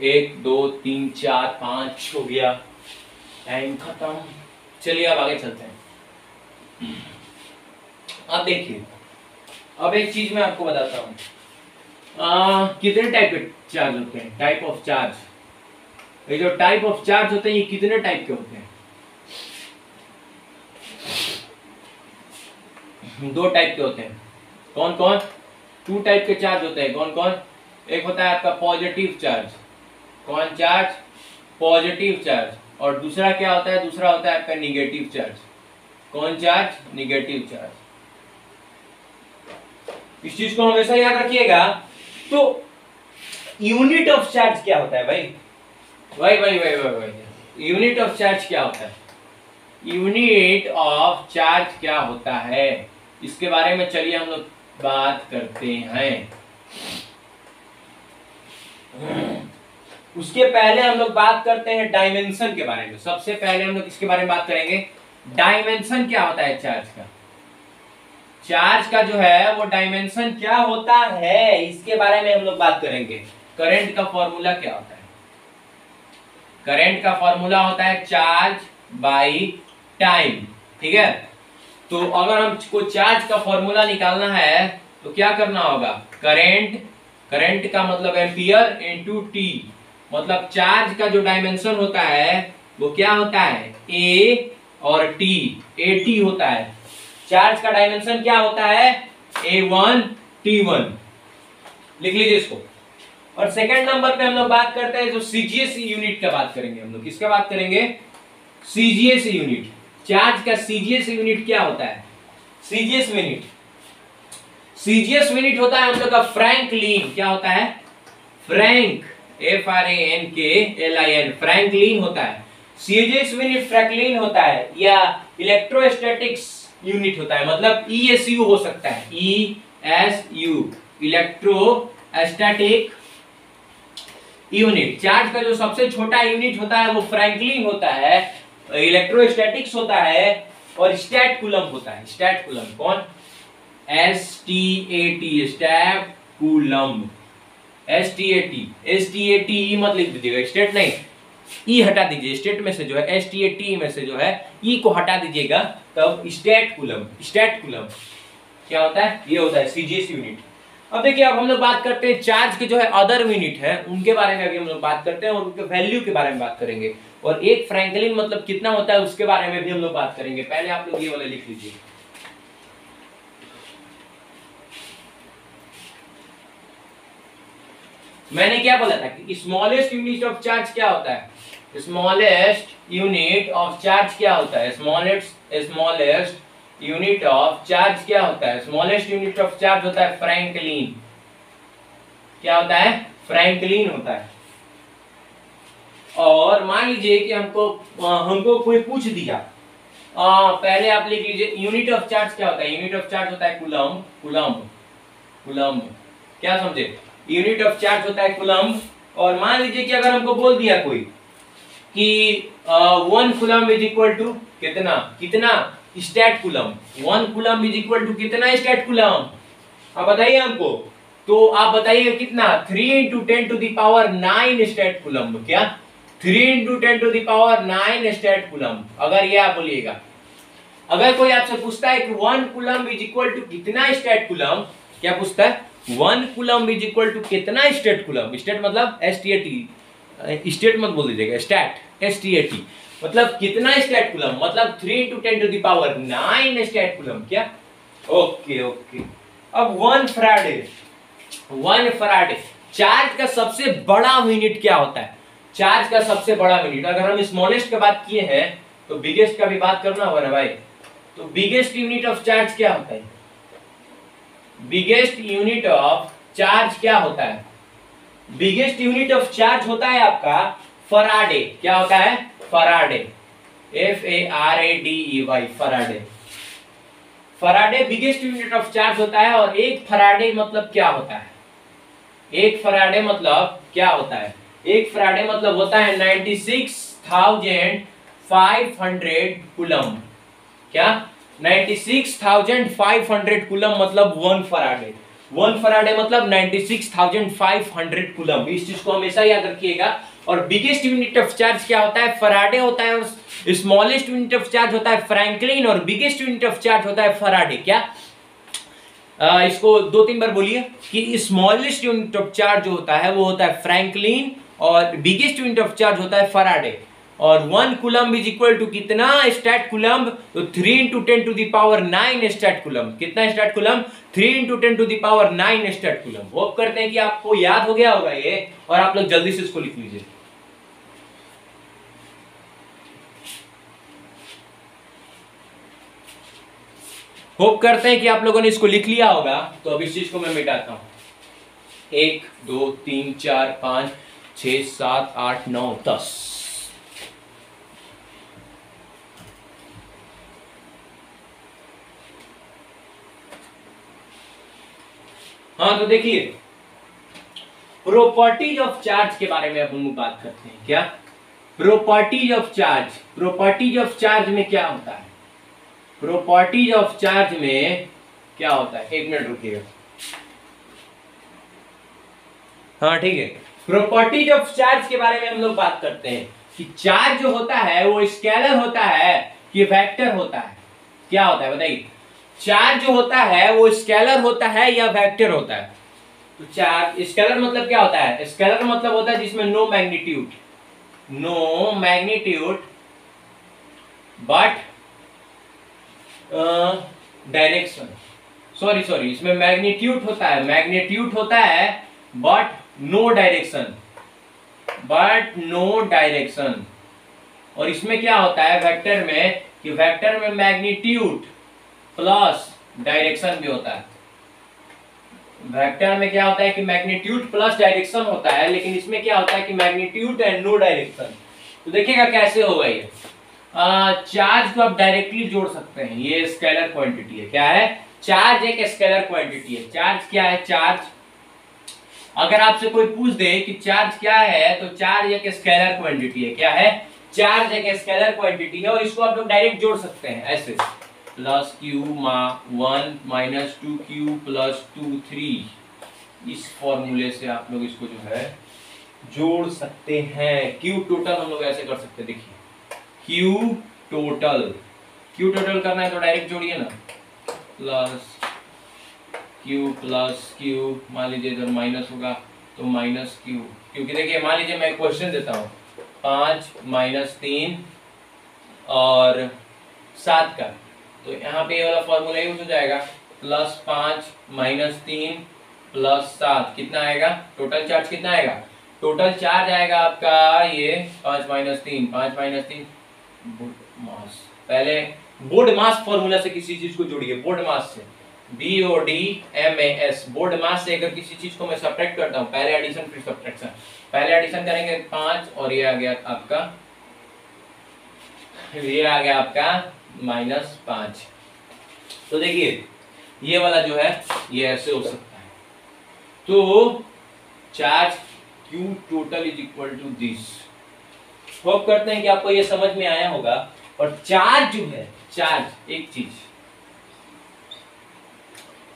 1 2 3 4 5 हो गया, टाइम खत्म। चलिए अब आगे चलते हैं। अब देखिए, अब एक चीज मैं आपको बताता हूँ, कितने टाइप के चार्ज होते हैं, टाइप ऑफ चार्ज। ये जो टाइप ऑफ चार्ज होते हैं ये कितने टाइप के होते हैं? 2 टाइप के होते हैं। कौन कौन? 2 टाइप के चार्ज होते हैं। कौन कौन? एक होता है आपका पॉजिटिव चार्ज। कौन चार्ज? Positive charge. और दूसरा क्या होता है? दूसरा होता है आपका निगेटिव चार्ज। कौन चार्ज? Negative charge. इस चीज को हमेशा याद रखिएगा। तो यूनिट ऑफ चार्ज क्या होता है भाई? भाई यूनिट ऑफ चार्ज क्या होता है? यूनिट ऑफ चार्ज क्या होता है, इसके बारे में चलिए हम लोग बात करते हैं। उसके पहले हम लोग बात करते हैं डायमेंशन के बारे में। सबसे पहले हम लोग इसके बारे में बात करेंगे, डायमेंशन क्या होता है चार्ज का। चार्ज का जो है वो डायमेंशन क्या होता है, इसके बारे में हम लोग बात करेंगे। करंट का फॉर्मूला क्या होता है? करंट का फॉर्मूला होता है चार्ज बाई टाइम, ठीक है। तो अगर हमको चार्ज का फॉर्मूला निकालना है तो क्या करना होगा? करंट का मतलब एम्पियर इनटू टी, मतलब चार्ज का जो डायमेंशन होता है वो क्या होता है? ए और टी, ए टी होता है। चार्ज का डायमेंशन क्या होता है? A1 T1, लिख लीजिए इसको। और सेकंड नंबर पे हम लोग बात करते हैं जो सीजीएस यूनिट का बात करेंगे हम लोग। किसका बात करेंगे? CGS unit. चार्ज का सीजीएस यूनिट क्या होता है? सीजीएस यूनिट होता है हम लोग का फ्रैंकलिन। क्या होता है? फ्रैंक, FRANKLIN, फ्रैंकलिन होता है। सीजीएस यूनिट फ्रैंकलिन होता है या इलेक्ट्रोस्टैटिक्स यूनिट होता है, मतलब ईएसयू हो सकता है, ईएसयू इलेक्ट्रोस्टैटिक यूनिट। चार्ज का जो सबसे छोटा यूनिट होता है वो फ्रैंकलिन होता है, इलेक्ट्रोस्टैटिक्स होता है और स्टैट कूलम होता है। स्टैट कूलम कौन? STAT स्टैट कूलम, STAT मत लिख दीजिएगा, स्टेट नहीं, ई हटा दीजिए, स्टेट में से जो है STAT में से जो है ई को हटा दीजिएगा, तब स्टैट कूलम। स्टैट कूलम क्या होता है? ये होता है सीजीएस यूनिट। अब देखिए, अब हम लोग बात करते हैं चार्ज के जो है अदर यूनिट है उनके बारे में, अभी हम लोग बात करते हैं और उनके वैल्यू के बारे में बात करेंगे, और एक फ्रैंकलिन मतलब कितना होता है उसके बारे में भी हम लोग बात करेंगे। पहले आप लोग ये वाला लिख लीजिए। मैंने क्या बोला था कि स्मॉलेस्ट यूनिट ऑफ चार्ज क्या होता है? स्मॉलेस्ट यूनिट ऑफ चार्ज क्या होता है? स्मॉलेस्ट यूनिट ऑफ चार्ज क्या होता है? स्मॉलेस्ट यूनिट ऑफ चार्ज होता है फ्रैंकलिन। क्या होता है? फ्रैंकलिन होता है। और मान लीजिए कि हमको कोई पूछ दिया, पहले आप लिख लीजिए यूनिट ऑफ चार्ज क्या होता है? यूनिट ऑफ चार्ज होता है कूलम। कूलम क्या समझे? यूनिट ऑफ चार्ज होता है कूलम। और मान लीजिए कि अगर हमको बोल दिया कोई कि 1 कूलम इज इक्वल टू कितना stat coulomb, 1 coulomb is equal to कितना स्टैट कूलम, आप बताइए हमको। तो आप बताइए कितना? 3 × 10⁻⁹ स्टैट कूलम। क्या? 3 × 10⁻⁹ स्टैट कूलम। अगर ये आप बोलिएगा, अगर कोई आपसे पूछता है कि 1 कूलम इज इक्वल टू कितना स्टैट कूलम, क्या पूछता है? 1 कूलम इज इक्वल टू कितना स्टैट कूलम। स्टैट मतलब STAT, स्टेट मत बोल दीजिएगा, स्टैट STAT मतलब कितना स्टैट कूलम, मतलब 3 × 10⁹ स्टैट कूलम। क्या? ओके। अब 1 फराडे चार्ज का सबसे बड़ा यूनिट क्या होता है? चार्ज का सबसे बड़ा यूनिट, अगर हम स्मॉलेस्ट की बात किए हैं तो बिगेस्ट का भी बात करना होगा ना भाई। तो बिगेस्ट यूनिट ऑफ चार्ज क्या होता है? बिगेस्ट यूनिट ऑफ चार्ज क्या होता है? बिगेस्ट यूनिट ऑफ चार्ज होता है आपका फराडे। क्या होता है? Faraday, FARADEY, Faraday. Faraday biggest unit of charge होता है। और एक फराडे मतलब क्या होता है? एक फराडे मतलब क्या होता है? एक फराडे मतलब होता है 96,500 कूलम। क्या? 96,500 कूलम मतलब 1 फराडे। 1 फराडे मतलब 96,500 कूलम। इस चीज को हमेशा याद रखिएगा। और बिगेस्ट यूनिट ऑफ चार्ज क्या होता है? फराडे होता है। और स्मॉलेस्ट यूनिट ऑफ चार्ज होता है फ्रैंकलिन। और बिगेस्ट यूनिट ऑफ चार्ज होता है फराडे। क्या? इसको 2-3 बार बोलिए कि स्मॉलेस्ट यूनिट ऑफ चार्ज जो होता है वो होता है फ्रैंकलिन और बिगेस्ट यूनिट ऑफ चार्ज होता है फराडे। और 1 कूलम इज इक्वल टू कितना स्टैट कूलम? तो 3 × 10⁹ स्टैट कूलम। कितना stat coulomb? 3 × 10⁹ stat coulomb. Hope करते हैं कि आपको याद हो गया होगा ये, और आप लोग जल्दी से इसको लिख लीजिए। होप करते हैं कि आप लोगों ने इसको लिख लिया होगा। तो अब इस चीज को मैं मिटाता हूं। 1 2 3 4 5 6 7 8 9 10। हाँ, तो देखिए प्रॉपर्टीज ऑफ चार्ज के बारे में अब हम बात करते हैं। क्या? Properties of charge. Properties of charge में क्या होता है? प्रॉपर्टीज ऑफ चार्ज में क्या होता है? 1 मिनट रुकिएगा। हाँ ठीक है, प्रॉपर्टीज ऑफ चार्ज के बारे में हम लोग बात करते हैं कि चार्ज जो होता है वो स्केलर होता है कि वेक्टर होता है। क्या होता है बताइए? चार्ज जो होता है वो स्केलर होता है या वेक्टर होता है? तो चार्ज स्केलर मतलब क्या होता है? स्केलर मतलब होता है जिसमें no magnitude but direction. Sorry, इसमें मैग्नीट्यूड होता है बट नो डायरेक्शन। और इसमें क्या होता है वेक्टर में कि वेक्टर में मैग्नीट्यूड प्लस डायरेक्शन भी होता है। वेक्टर में क्या होता है कि मैग्नीट्यूड प्लस डायरेक्शन होता है, लेकिन इसमें क्या होता है कि मैग्नीट्यूड एंड नो डायरेक्शन। तो देखिएगा कैसे होगा ये। चार्ज को आप डायरेक्टली जोड़ सकते हैं, ये स्केलर क्वांटिटी है। क्या है? चार्ज एक स्केलर क्वांटिटी है। चार्ज क्या है? चार्ज, अगर आपसे कोई पूछ दे कि चार्ज क्या है, तो चार्ज एक स्केलर क्वांटिटी है। क्या है? चार्ज एक स्केलर क्वांटिटी है, और इसको आप लोग डायरेक्ट जोड़ सकते हैं ऐसे, plus Q 1 minus 2q plus 2 3। इस फॉर्मूले से आप लोग इसको जो है जोड़ सकते हैं। क्यू टोटल हम लोग ऐसे कर सकते हैं, देखिए क्यू टोटल, क्यू टोटल करना है तो डायरेक्ट जोड़िए ना, प्लस क्यू, मान लीजिए इधर माइनस होगा तो माइनस क्यू, क्योंकि देखिए मान लीजिए मैं क्वेश्चन देता हूँ 5 माइनस 3 और 7 का, तो यहाँ पे ये वाला फॉर्मूला यूज हो जाएगा, प्लस 5 माइनस 3 प्लस 7, कितना आएगा? टोटल चार्ज कितना आएगा? टोटल चार्ज आएगा आपका ये 5 माइनस 3 मास। पहले बोर्ड मास फॉर्मूला से किसी चीज को जोड़िए, बोर्ड मास से, BODMAS, बोर्ड मास से अगर किसी चीज को मैं सब्ट्रैक्ट करता हूँ, पहले एडिशन फिर सब्ट्रैक्शन, पहले एडिशन करेंगे 5 और ये आ गया आपका -5। तो देखिए ये वाला जो है ये ऐसे हो सकता है। तो charge Q total is equal to this. Hope करते हैं कि आपको ये समझ में आया होगा। और चार्ज जो है, चार्ज एक चीज,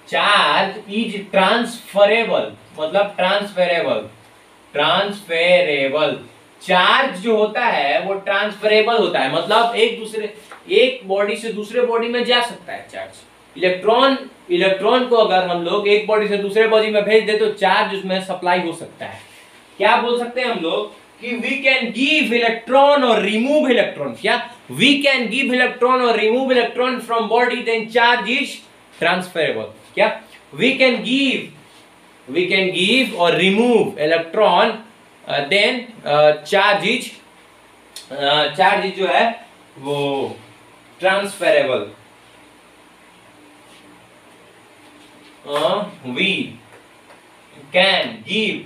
चार्ज इज ट्रांसफरेबल, मतलब ट्रांसफेरेबल। चार्ज जो होता है वो ट्रांसफरेबल होता है, मतलब एक बॉडी से दूसरे बॉडी में जा सकता है चार्ज। इलेक्ट्रॉन को अगर हम लोग एक बॉडी से दूसरे बॉडी में भेज दे तो चार्ज उसमें सप्लाई हो सकता है। क्या बोल सकते हैं हम लोग कि वी कैन गिव इलेक्ट्रॉन और रिमूव इलेक्ट्रॉन। क्या? वी कैन गिव इलेक्ट्रॉन और remove electron from body, then charge is transferable. क्या? वी कैन गिव और remove electron, then charge is जो है वो transferable. we can give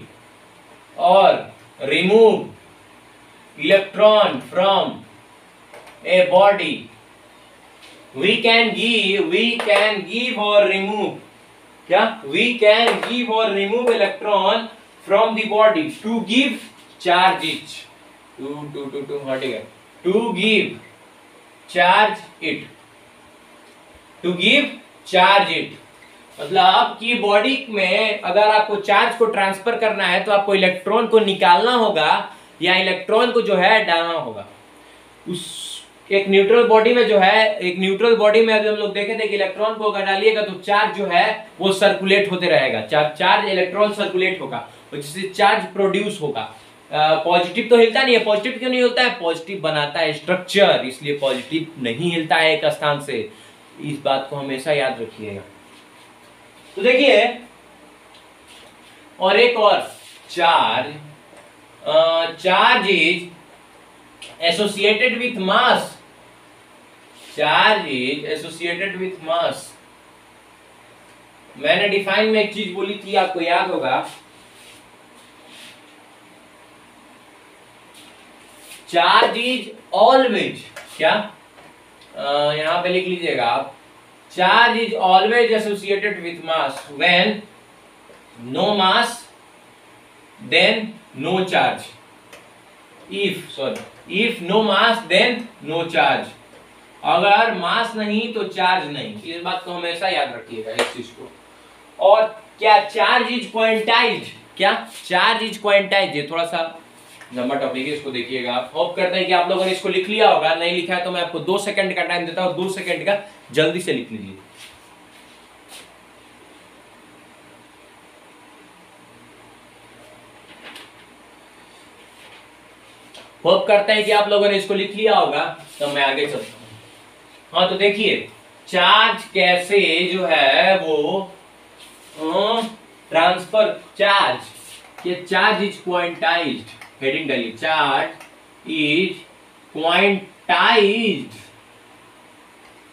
or remove electron from a body. We can give or remove, क्या? We can give or remove electron from the body to give charge it. मतलब आपकी body में अगर आपको charge को ट्रांसफर करना है तो आपको इलेक्ट्रॉन को निकालना होगा या इलेक्ट्रॉन को जो है डालना होगा। उस एक न्यूट्रल बॉडी में जो है, एक न्यूट्रल बॉडी में अगर हम लोग देखे थे कि इलेक्ट्रॉन को अगर डालिएगा तो चार्ज जो है वो सर्कुलेट होते रहेगा, चार्ज इलेक्ट्रॉन सर्कुलेट होगा और जिससे चार्ज प्रोड्यूस होगा। पॉजिटिव तो हिलता नहीं है। पॉजिटिव क्यों नहीं हिलता है? पॉजिटिव बनाता है स्ट्रक्चर, इसलिए पॉजिटिव नहीं हिलता है एक स्थान से। इस बात को हमेशा याद रखिएगा। तो देखिए और एक और charge is associated with mass. Charge is associated with मास। मैंने डिफाइन में एक चीज बोली थी, आपको याद होगा, चार्ज इज ऑलवेज, क्या? यहां पे लिख लीजिएगा आप, charge is always associated with mass. When no mass then no charge, if no mass then no charge. अगर मास नहीं तो चार्ज नहीं। इस बात को हमेशा याद रखिएगा, इस चीज को। और क्या चार्ज इज क्वांटाइज्ड? क्या चार्ज इज क्वांटाइज्ड? ये थोड़ा सा लंबा टॉपिक है, इसको देखिएगा आप। होप करते हैं कि आप लोगों ने इसको लिख लिया होगा। नहीं लिखा है तो मैं आपको 2 सेकंड का टाइम देता हूं, 2 सेकंड का जल्दी से लिख लीजिए। होप करते हैं कि आप लोगों ने इसको लिख लिया होगा, तो मैं आगे चलता हूं। हाँ तो देखिए चार्ज कैसे जो है वो transfer, charge is quantized. Heading डालिए, चार्ज इज क्वांटाइज्ड।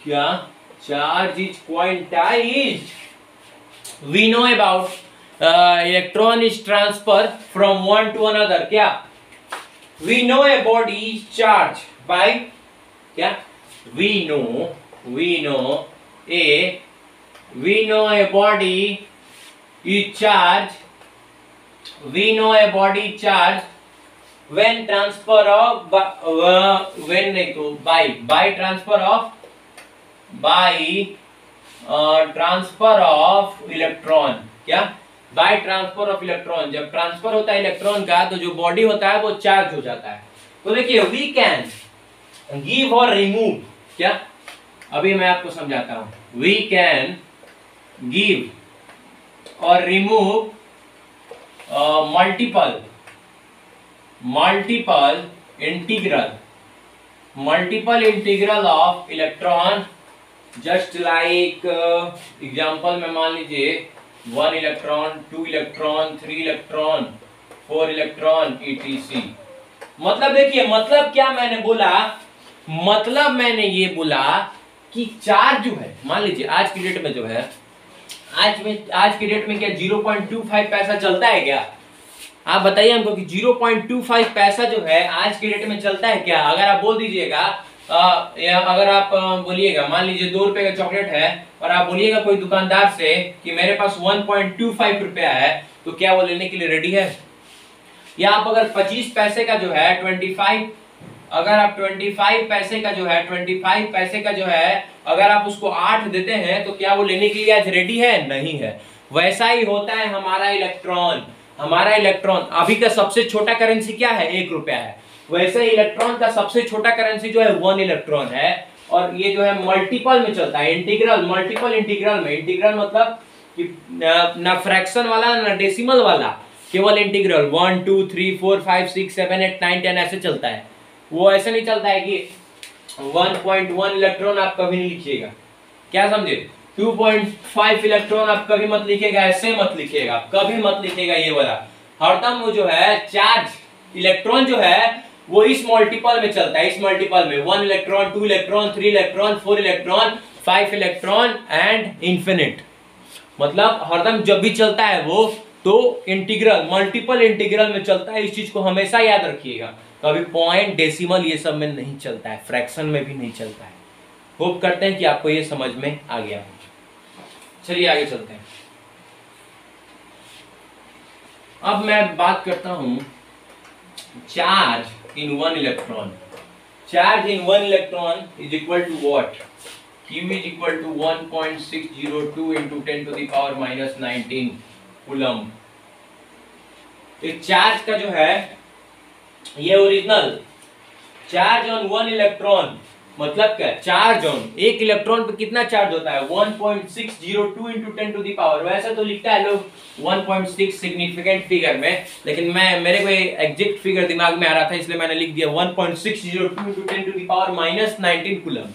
क्या? Charge is quantized. We know about electron is transfer from one to another. क्या? We know a body charge by क्या, we know a body is charge, we know a body charge when transfer of when नहीं तो by transfer of electron, क्या by transfer of electron, जब transfer होता है electron का तो जो बॉडी होता है वो चार्ज हो जाता है। तो देखिए वी कैन गिव और रिमूव, क्या अभी मैं आपको समझाता हूं, वी कैन गिव और remove multiple integral of electron, just like example में मान लीजिए 1 electron, 2 electron, 3 electron, 4 electron etc। मतलब देखिए, मतलब क्या मैंने बोला, मतलब मैंने ये बोला कि चार्ज जो है, मान लीजिए आज की डेट में जो है, आज की डेट में क्या 0.25 पैसा चलता है क्या? आप बताइए हमको कि 0.25 पैसा जो है आज की डेट में चलता है क्या? अगर आप बोल दीजिएगा अगर आप बोलिएगा, मान लीजिए 2 रुपए का चॉकलेट है और आप बोलिएगा कोई दुकानदार से कि मेरे पास 1.25 रुपया है, तो क्या वो लेने के लिए रेडी है? या आप अगर 25 पैसे का जो है 25, अगर आप 25 पैसे का जो है 25 पैसे का जो है अगर आप उसको 8 देते हैं तो क्या वो लेने के लिए आज रेडी है? नहीं है। वैसा ही होता है हमारा इलेक्ट्रॉन। हमारा इलेक्ट्रॉन अभी का सबसे छोटा करेंसी क्या है? 1 रुपया है। वैसे ही इलेक्ट्रॉन का सबसे छोटा करेंसी जो है 1 इलेक्ट्रॉन है, और ये जो है मल्टीपल में चलता है, इंटीग्रल, मल्टीपल इंटीग्रल में। इंटीग्रल मतलब कि ना फ्रैक्शन वाला ना डेसिमल वाला, केवल इंटीग्रल 1 2 3 4 5 6 7 8 9 10 ऐसे चलता है। वो ऐसे नहीं चलता है कि 1.1 इलेक्ट्रॉन आप कभी नहीं लिखिएगा, क्या समझे? 2.5 इलेक्ट्रॉन आप कभी मत लिखिएगा, ऐसे मत लिखिएगा, कभी मत लिखिएगा ये वाला। हरदम वो जो है चार्ज इलेक्ट्रॉन जो है वो इस मल्टीपल में चलता है, इस मल्टीपल में 1 electron, 2 electron, 3 electron, 4 electron, 5 electron and infinite. मतलब हरदम जब भी चलता है वो तो इंटीग्रल, मल्टीपल इंटीग्रल में चलता है। इस चीज को हमेशा याद रखिएगा, कभी पॉइंट, डेसिमल ये सब में नहीं चलता है, फ्रैक्शन में भी नहीं चलता है। होप करते हैं कि आपको ये समझ में आ गया। चलिए आगे चलते हैं। अब मैं बात करता हूं charge in 1 electron. Charge in 1 electron is equal to what? Q is equal to 1.602 into 10 to the power minus 19 coulomb. Charge का जो है ये ओरिजिनल चार्ज ऑन 1 इलेक्ट्रॉन मतलब क्या? चार्ज ऑन 1 इलेक्ट्रॉन पे कितना चार्ज होता है? 1.602 into 10 to the power। वैसे तो लिखता है लोग 1.6 सिग्निफिकेंट फिगर में, लेकिन मेरे को एग्जैक्ट फिगर दिमाग में आ रहा था इसलिए मैंने लिख दिया 1.602 into 10 to the power minus 19 coulomb.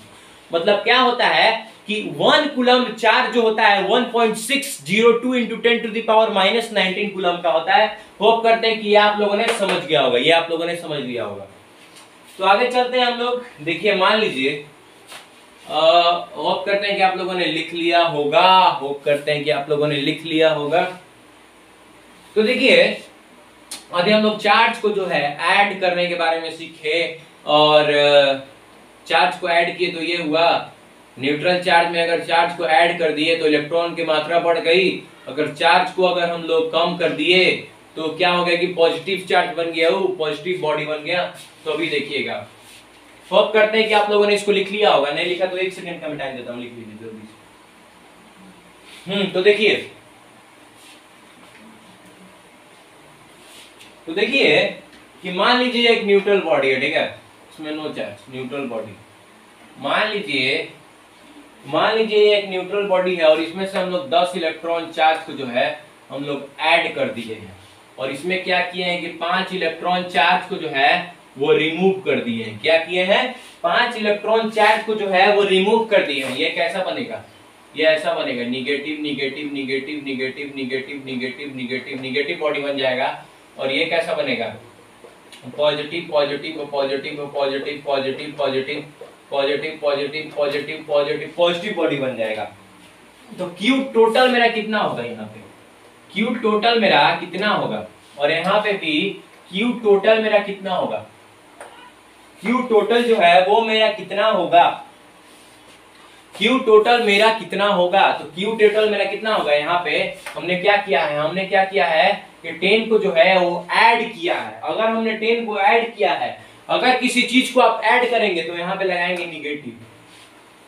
मतलब क्या होता है कि 1 कूलम चार्ज जो होता है 1.602 into 10 to the power minus 19 coulomb का होता है। होप करते हैं कि ये आप लोगों ने समझ गया होगा, ये आप लोगों ने समझ लिया होगा। तो आगे चलते हैं हम लोग। देखिए मान लीजिए होप करते हैं कि आप लोगों ने लिख लिया होगा, होप करते हैं कि आप लोगों ने लिख लिया होगा। तो देखिए अभी हम लोग चार्ज को जो है ऐड करने के बारे में सीखे, और चार्ज को ऐड किए तो ये हुआ, न्यूट्रल चार्ज में अगर चार्ज को ऐड कर दिए तो इलेक्ट्रॉन की मात्रा बढ़ गई। अगर चार्ज को अगर हम लोग कम कर दिए तो क्या हो गया कि पॉजिटिव चार्ज बन गया, वो पॉजिटिव बॉडी बन गया। तो अभी देखिएगा, होप करते हैं कि आप लोगों ने इसको लिख लिया होगा, नहीं लिखा तो 1 सेकंड का मैं टाइम देता हूं, लिख लीजिए जल्दी से। तो देखिए कि मान लीजिए एक न्यूट्रल बॉडी है, ठीक है, उसमें नो चार्ज, न्यूट्रल बॉडी। मान लीजिए एक न्यूट्रल बॉडी है और इसमें से हम लोग 10 इलेक्ट्रॉन चार्ज को जो है हम लोग ऐड कर दिए हैं, और इसमें क्या किए हैं कि 5 इलेक्ट्रॉन चार्ज को जो है वो रिमूव कर दिए हैं। क्या किए हैं? 5 इलेक्ट्रॉन चार्ज को जो है वो रिमूव कर दिए हैं। ये कैसा बनेगा? ये ऐसा बनेगा, negative negative negative negative negative negative negative negative body बन जाएगा। और ये कैसा बनेगा? Positive positive positive positive positive positive positive positive positive positive positive body बन जाएगा। तो Q टोटल मेरा कितना होगा? यहाँ पे Q टोटल मेरा कितना होगा, और यहाँ पे भी Q टोटल मेरा कितना होगा? Q टोटल जो है वो मेरा कितना होगा, Q टोटल मेरा कितना होगा। तो Q टोटल मेरा कितना होगा, यहाँ पे हमने क्या किया है कि 10 को जो है वो ऐड किया है। अगर हमने 10 को ऐड किया है, अगर किसी चीज को आप ऐड करेंगे तो यहाँ पे लगाएंगे निगेटिव।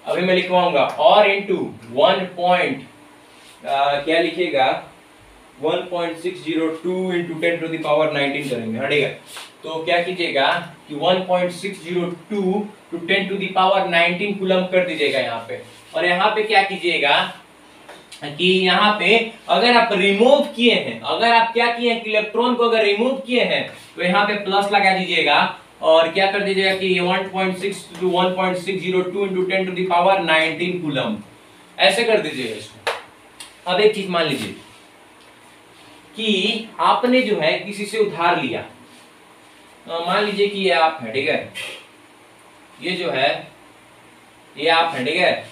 अभी मैं लिखवाऊंगा और इंटू 1 क्या लिखिएगा 1.602 इंटू 10 टू द पावर 19 करेंगे, हटेगा। तो क्या कीजिएगा कि 1.602 to 10 to the power 19 coulomb कर दीजिएगा यहाँ पे। और यहाँ पे क्या कीजिएगा कि यहाँ पे अगर आप रिमूव किए हैं, अगर आप क्या किए हैं कि इलेक्ट्रॉन को अगर रिमूव किए हैं तो यहाँ पे प्लस लगा दीजिएगा और क्या कर दीजिएगा कि 1.6 to 1.602 into 10 to the power 19 coulomb, ऐसे कर दीजिएगा इसको। अब एक चीज मान लीजिए कि आपने जो है किसी से उधार लिया, मान लीजिए कि ये आप है, ठीक है, ये जो है ये आप है, ठीक है,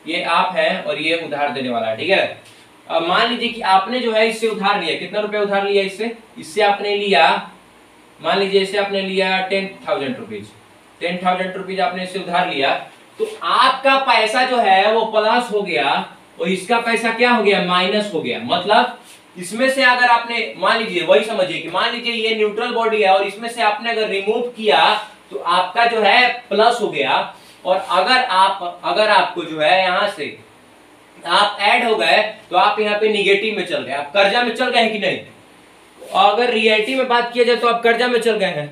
ये आप है और ये उधार देने वाला है, ठीक है। अब मान लीजिए कि आपने जो है इससे उधार लिया, कितना रुपया उधार लिया इससे आपने लिया, मान लीजिए इससे आपने लिया 10,000 रुपीज, 10,000 रुपीज आपने इससे उधार लिया। तो आपका पैसा जो है वो प्लस हो गया और इसका पैसा क्या हो गया, माइनस हो गया। मतलब इसमें से अगर आपने मान लीजिए, वही समझिए कि मान लीजिए ये न्यूट्रल बॉडी है और इसमें से आपने अगर रिमूव किया तो आपका जो है प्लस हो गया। और अगर आपको जो है यहां से आप ऐड हो गए तो आप यहाँ पे निगेटिव में चल गए, आप कर्जा में चल गए हैं कि नहीं। अगर रियलिटी में बात किया जाए तो आप कर्जा में चल गए हैं,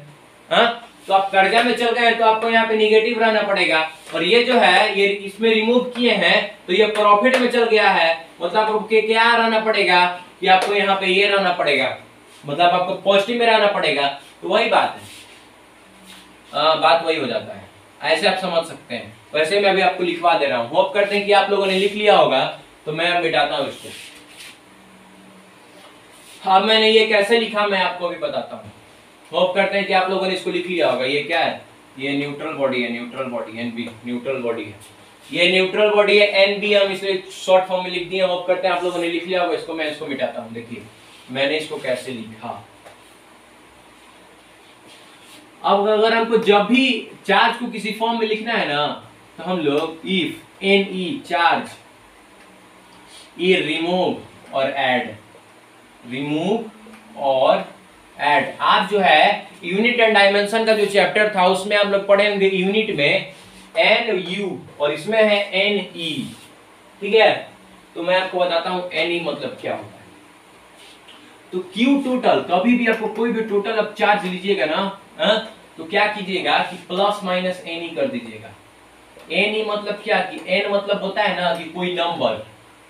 हाँ, तो आप कर्जा में चल गए हैं तो आपको यहाँ पे निगेटिव रहना पड़ेगा। और ये जो है ये इसमें रिमूव किए हैं तो ये प्रॉफिट में चल गया है, मतलब आपको क्या रहना पड़ेगा कि आपको यहाँ पे ये रहना पड़ेगा, मतलब आपको पॉजिटिव में रहना पड़ेगा। तो वही बात है, बात वही हो जाता है, ऐसे आप समझ सकते हैं। वैसे मैं अभी आपको लिखवा दे रहा हूँ, होप करते हैं कि आप लोगों ने लिख लिया होगा। तो मैं अब मिटाता हूँ इसको। अब मैंने ये कैसे लिखा मैं आपको अभी बताता हूँ। होप करते हैं कि आप लोगों ने इसको लिख लिया होगा। ये क्या है, ये न्यूट्रल बॉडी है, neutral body NB, neutral body है, ये न्यूट्रल बॉडी है NB, हम इसे शॉर्ट फॉर्म में लिख दिए। होप करते हैं आप लोगों ने लिख लिया होगा इसको। मैं इसको मिटाता हूँ, देखिए मैंने इसको कैसे लिखा। अब अगर हमको जब भी चार्ज को किसी फॉर्म में लिखना है ना तो हम लोग इफ NE चार्ज, ये रिमूव और ऐड, रिमूव और ऐड। आप जो है यूनिट एंड डायमेंशन का जो चैप्टर था उसमें हम लोग पढ़े होंगे यूनिट में NU और इसमें है NE, ठीक है। तो मैं आपको बताता हूं NE मतलब क्या होता है। तो Q टोटल, कभी भी आपको कोई भी टोटल आप चार्ज लीजिएगा ना, तो क्या कीजिएगा कि प्लस माइनस NE कर दीजिएगा। NE मतलब क्या कि N मतलब होता है ना कि कोई नंबर,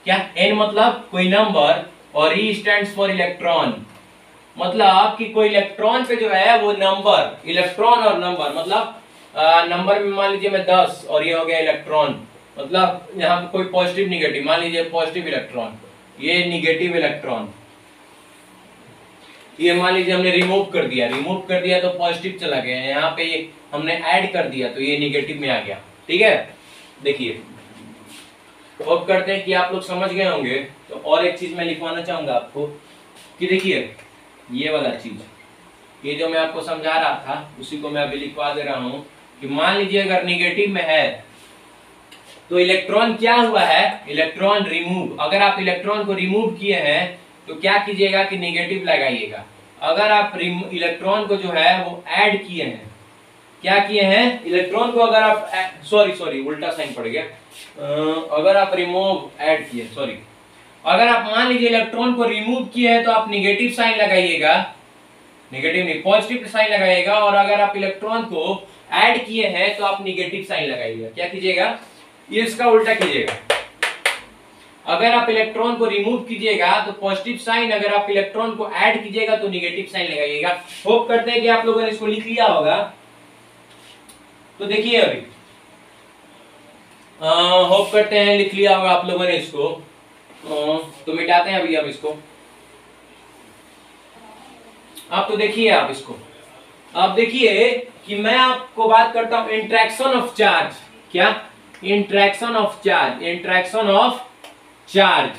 क्या N मतलब कोई नंबर और E स्टैंड्स फॉर इलेक्ट्रॉन, मतलब कि कोई इलेक्ट्रॉन पे जो है वो नंबर, इलेक्ट्रॉन और नंबर, मतलब नंबर में मान लीजिए मैं 10 और ये हो गया इलेक्ट्रॉन, मतलब यहाँ पे कोई पॉजिटिव निगेटिव, मान लीजिए पॉजिटिव इलेक्ट्रॉन, ये निगेटिव इलेक्ट्रॉन, ये मान लीजिए हमने रिमूव कर दिया तो पॉजिटिव चला गया, यहाँ पे ये हमने ऐड कर दिया तो ये निगेटिव में आ गया, ठीक है। देखिए होप करते हैं कि आप लोग समझ गए होंगे। तो और एक चीज मैं लिखवाना चाहूंगा आपको कि देखिए ये वाला चीज, ये जो मैं आपको समझा रहा था उसी को मैं अभी लिखवा दे रहा हूं कि मान लीजिए अगर निगेटिव में है तो इलेक्ट्रॉन क्या हुआ है, इलेक्ट्रॉन रिमूव। अगर आप इलेक्ट्रॉन को रिमूव किए हैं तो क्या कीजिएगा कि निगेटिव लगाइएगा। अगर आप इलेक्ट्रॉन को जो है वो ऐड किए हैं, क्या किए हैं इलेक्ट्रॉन को, अगर आप सॉरी उल्टा साइन पड़ गया, अगर आप रिमूव ऐड किए, सॉरी, अगर आप मान लीजिए इलेक्ट्रॉन को रिमूव किए हैं तो आप निगेटिव साइन लगाइएगा, निगेटिव नहीं पॉजिटिव साइन लगाइएगा। और अगर आप इलेक्ट्रॉन को ऐड किए हैं तो आप निगेटिव साइन लगाइएगा। क्या कीजिएगा, ये इसका उल्टा कीजिएगा। अगर आप इलेक्ट्रॉन को रिमूव कीजिएगा तो पॉजिटिव साइन, अगर आप इलेक्ट्रॉन को ऐड कीजिएगा तो निगेटिव साइन लगाइएगा। होप करते हैं कि आप लोगों ने इसको लिख लिया होगा। तो देखिए अभी होप करते हैं लिख लिया होगा आप लोगों ने इसको। तो मिटाते हैं अभी हम इसको। आप तो देखिए आप इसको, आप देखिए कि मैं आपको बात करता हूं इंटरेक्शन ऑफ चार्ज। क्या, interaction of charge, interaction of charge,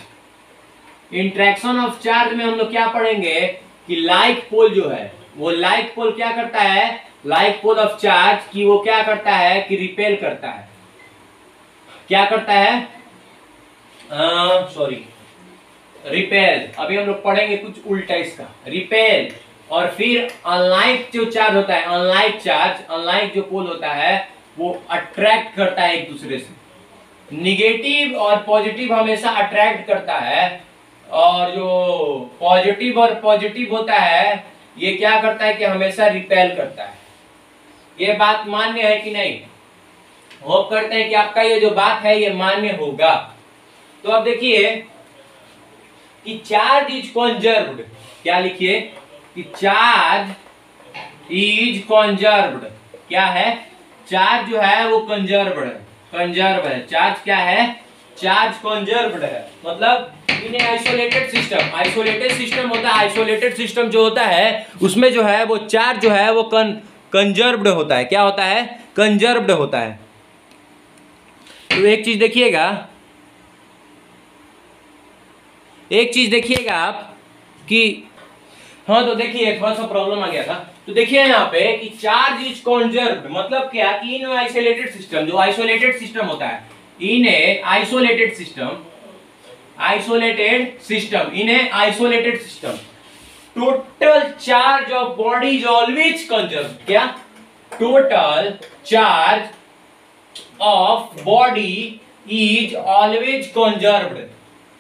interaction of charge में हम लोग क्या पढ़ेंगे कि लाइक पोल जो है वो लाइक पोल क्या करता है लाइक पोल ऑफ चार्ज कि वो क्या करता है कि रिपेल करता है, क्या करता है, सॉरी रिपेल, अभी हम लोग पढ़ेंगे कुछ उल्टा इसका, रिपेल। और फिर अनलाइक जो चार्ज होता है, अनलाइक चार्ज, अनलाइक जो पोल होता है वो अट्रैक्ट करता है एक दूसरे से। निगेटिव और पॉजिटिव हमेशा अट्रैक्ट करता है, और जो पॉजिटिव और पॉजिटिव होता है ये क्या करता है कि हमेशा रिपेल करता है। ये बात मान्य है कि नहीं? होप करते हैं कि आपका ये जो बात है ये मान्य होगा। तो अब देखिए कि चार्ज इज कंजर्व्ड, क्या लिखिए कि चार्ज इज कंजर्व्ड, क्या है, चार्ज जो है वो कंजर्व्ड है, कंजर्व है, चार्ज क्या है, चार्ज कंजर्व्ड है। मतलब इन आइसोलेटेड सिस्टम, आइसोलेटेड सिस्टम होता है, आइसोलेटेड सिस्टम जो होता है उसमें जो है वो चार्ज जो है वो कंजर्व्ड होता है, क्या होता है, कंजर्व्ड होता है। तो एक चीज देखिएगा, एक चीज देखिएगा आप कि हाँ, तो देखिए थोड़ा सा प्रॉब्लम आ गया था। तो देखिए यहाँ पे कि चार्ज इज कंजर्व्ड मतलब क्या कि इन आइसोलेटेड सिस्टम, जो आइसोलेटेड सिस्टम होता है, in isolated system, isolated system, in isolated system total charge of body is always conserved, क्या, total charge of body is always conserved,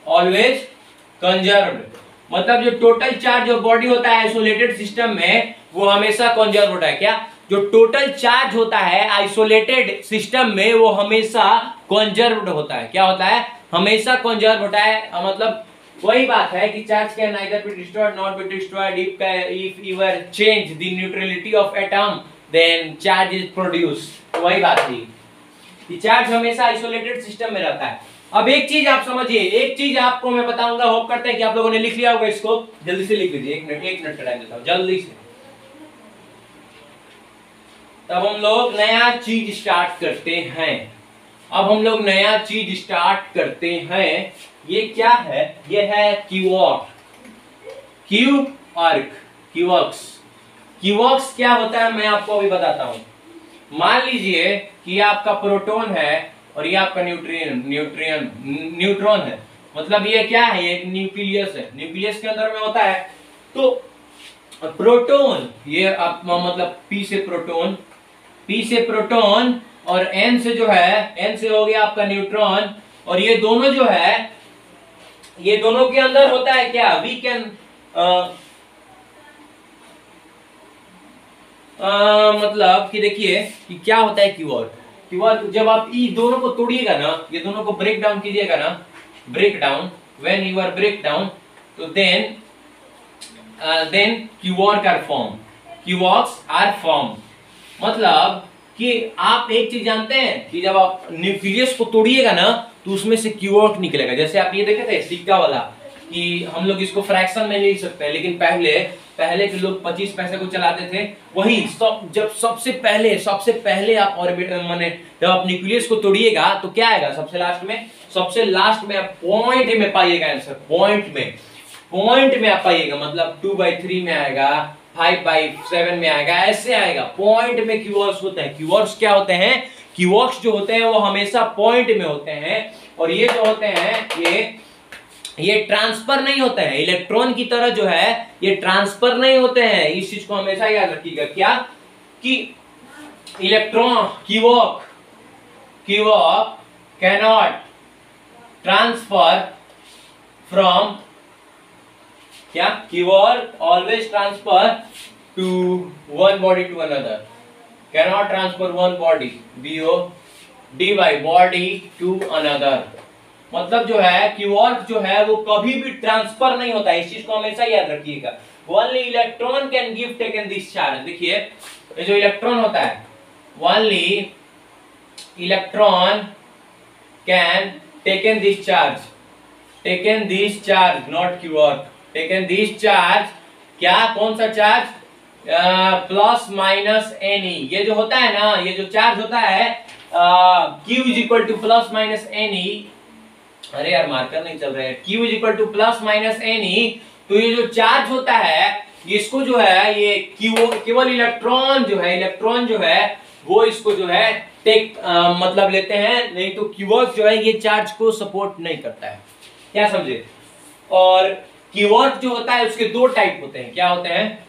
always conserved. मतलब जो total charge of body होता है isolated system में वो हमेशा कंजर्व होता है, क्या, जो टोटल चार्ज होता है आइसोलेटेड सिस्टम में वो हमेशा कंजर्व्ड होता है, क्या होता है, हमेशा कंजर्व होता है। मतलब वही बात है कि charge can neither be destroyed not be destroyed if ever change the neutrality of atom then charge is produced. वही बात थी कि चार्ज हमेशा आइसोलेटेड सिस्टम में रहता है। अब एक चीज आप समझिए, एक चीज आपको मैं बताऊंगा, होप करते हैं कि आप लोगों ने लिख लिया होगा, इसको जल्दी से लिख लीजिए, एक मिनट का टाइम देता हूं जल्दी से। तब हम लोग नया चीज स्टार्ट करते हैं, अब हम लोग नया चीज स्टार्ट करते हैं। ये क्या है, ये है क्यूआर्क, क्यूआर्क, क्यूआर्क्स। क्यूआर्क्स क्या होता है मैं आपको अभी बताता हूं। मान लीजिए कि आपका प्रोटॉन है और ये आपका न्यूट्रॉन है। मतलब ये क्या है, ये न्यूक्लियस है, न्यूक्लियस के अंदर में होता है। तो प्रोटॉन, ये आप मतलब पी से प्रोटॉन, पी से प्रोटॉन और एन से जो है, एन से हो गया आपका न्यूट्रॉन। और ये दोनों जो है, ये दोनों के अंदर होता है क्या, वी कैन मतलब कि देखिए कि क्या होता है क्यूआर्क। क्यूआर्क जब आप ये दोनों को तोड़िएगा ना, ये दोनों को ब्रेक डाउन कीजिएगा ना, break down, when you are break down तो then quark are form, quarks are form. मतलब कि आप एक चीज जानते हैं कि जब आप न्यूक्लियस को तोड़िएगा ना तो उसमें से क्यूआर्क निकलेगा। जैसे आप ये देखे थे सिक्का वाला कि हम लोग इसको फ्रैक्शन में लिख सकते हैं, लेकिन पहले के लोग 25 पैसे को चलाते थे। वही जब सबसे पहले आप ऑर्बिट माने जब आप न्यूक्लियस को तोड़िएगा तो क्या आएगा, सबसे लास्ट में आप पॉइंट में पाइएगा आंसर, पॉइंट में आप पाइएगा। मतलब 2/3 में आएगा, 5/7 में आएगा, ऐसे आएगा, पॉइंट में क्यूआर्क्स होते हैं। क्यूआर्क्स क्या होते हैं, क्यूआर्क्स जो होते हैं वो हमेशा पॉइंट में होते हैं। और ये जो होते हैं ये ट्रांसफर नहीं होते हैं, इलेक्ट्रॉन की तरह जो है ये ट्रांसफर नहीं होते हैं। इस चीज को हमेशा याद रखिएगा, क्या कि electron quark cannot transfer from, क्या, quark always transfer to one body to another, cannot transfer one body the by body to another. मतलब जो है क्यूआर्क जो है वो कभी भी ट्रांसफर नहीं होता है, इस चीज को हमेशा याद रखिएगा। Only electron can give taken this charge. देखिए ये जो इलेक्ट्रॉन होता है, only electron can taken this charge, not quark, taken this charge. क्या, कौन सा चार्ज, प्लस माइनस एनी। ये जो होता है ना, ये जो चार्ज होता है Q is equal two plus minus any, अरे यार मार्कर नहीं चल रहा है, Q is equal two plus minus any. तो ये जो चार्ज होता है इसको जो है ये केवल इलेक्ट्रॉन जो है वो इसको जो है मतलब लेते हैं, नहीं तो क्यूवर्क जो है ये चार्ज को सपोर्ट नहीं करता है। क्या समझे? और क्यूवर्क जो होता है उसके दो टाइप होते हैं। क्या होते हैं?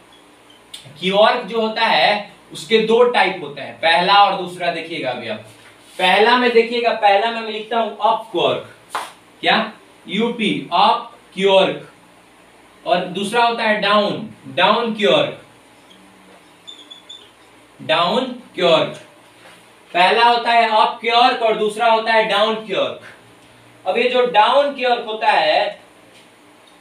क्यूवर्क जो होता है उसके दो टाइप होते हैं, पहला और दूसरा। देखिएगा अभी आप पहला में देखिएगा, पहला में मैं लिखता हूं अप क्यूवर्क, क्या यूपी अप क्यूवर्क, और दूसरा होता है डाउन क्यूवर्क। पहला होता है अप क्यूवर्क और दूसरा होता है डाउन क्यूवर्क। अब ये जो डाउन क्यूवर्क होता है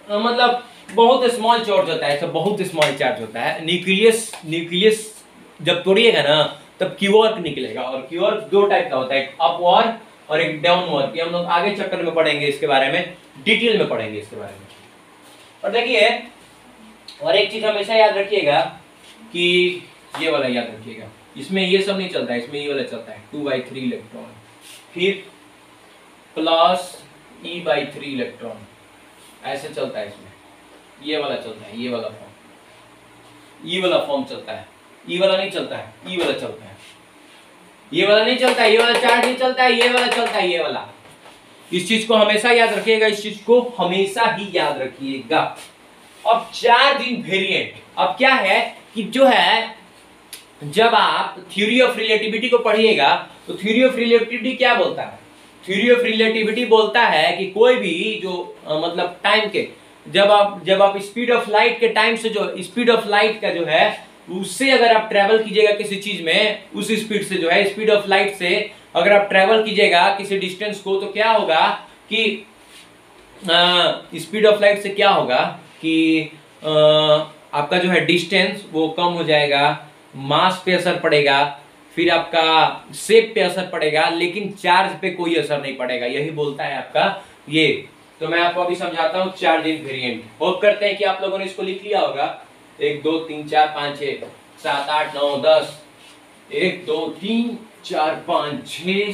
मतलब बहुत स्मॉल चार्ज होता है, बहुत स्मॉल चार्ज होता है। न्यूक्लियस जब तोड़िएगा ना तब क्यूवर्क निकलेगा, और क्यूवर्क दो टाइप का होता है, एक अपवर्क और एक डाउनवर्क। ये हम लोग आगे चैप्टर में पढ़ेंगे, इसके बारे में डिटेल में पढ़ेंगे इसके बारे में। और देखिए, और एक चीज हमेशा याद रखिएगा कि ये वाला याद रखिएगा, इसमें ये सब नहीं चलता है, इसमें ये वाला चलता है 2/3 इलेक्ट्रॉन, फिर प्लस E/3 इलेक्ट्रॉन, ऐसे चलता है। इसमें ये वाला चलता है, ये वाला फॉर्म, ई वाला फॉर्म चलता है, ई वाला नहीं चलता है, ई वाला चलता है। ये वाला नहीं चलता है, ये वाला चार्ज नहीं चलता है, ये वाला चलता है, ये वाला। इस चीज को हमेशा याद रखिएगा, इस चीज को हमेशा ही याद रखिएगा। अब चार्ज इन वेरिएंट, अब क्या है कि जो है जब आप थ्योरी ऑफ रिलेटिविटी को पढ़िएगा तो थ्योरी ऑफ रिलेटिविटी क्या बोलता है? थ्योरी ऑफ रिलेटिविटी बोलता है कि कोई भी जो मतलब टाइम के जब आप स्पीड ऑफ लाइट के टाइम से जो स्पीड ऑफ लाइट का जो है उससे अगर आप ट्रेवल कीजिएगा किसी चीज में, उस स्पीड से जो है स्पीड ऑफ लाइट से अगर आप ट्रेवल कीजिएगा किसी डिस्टेंस को, तो क्या होगा कि स्पीड ऑफ लाइट से क्या होगा कि आपका जो है डिस्टेंस वो कम हो जाएगा, मास पे असर पड़ेगा, फिर आपका शेप पे असर पड़ेगा, लेकिन चार्ज पे कोई असर नहीं पड़ेगा। यही बोलता है आपका ये। तो मैं आपको अभी समझाता हूँ चार्ज इन वेरिएंट। होप करते हैं कि आप लोगों ने इसको लिख लिया होगा। 1 2 3 4 5 6 7 8 9 10, 1 2 3 4 5 6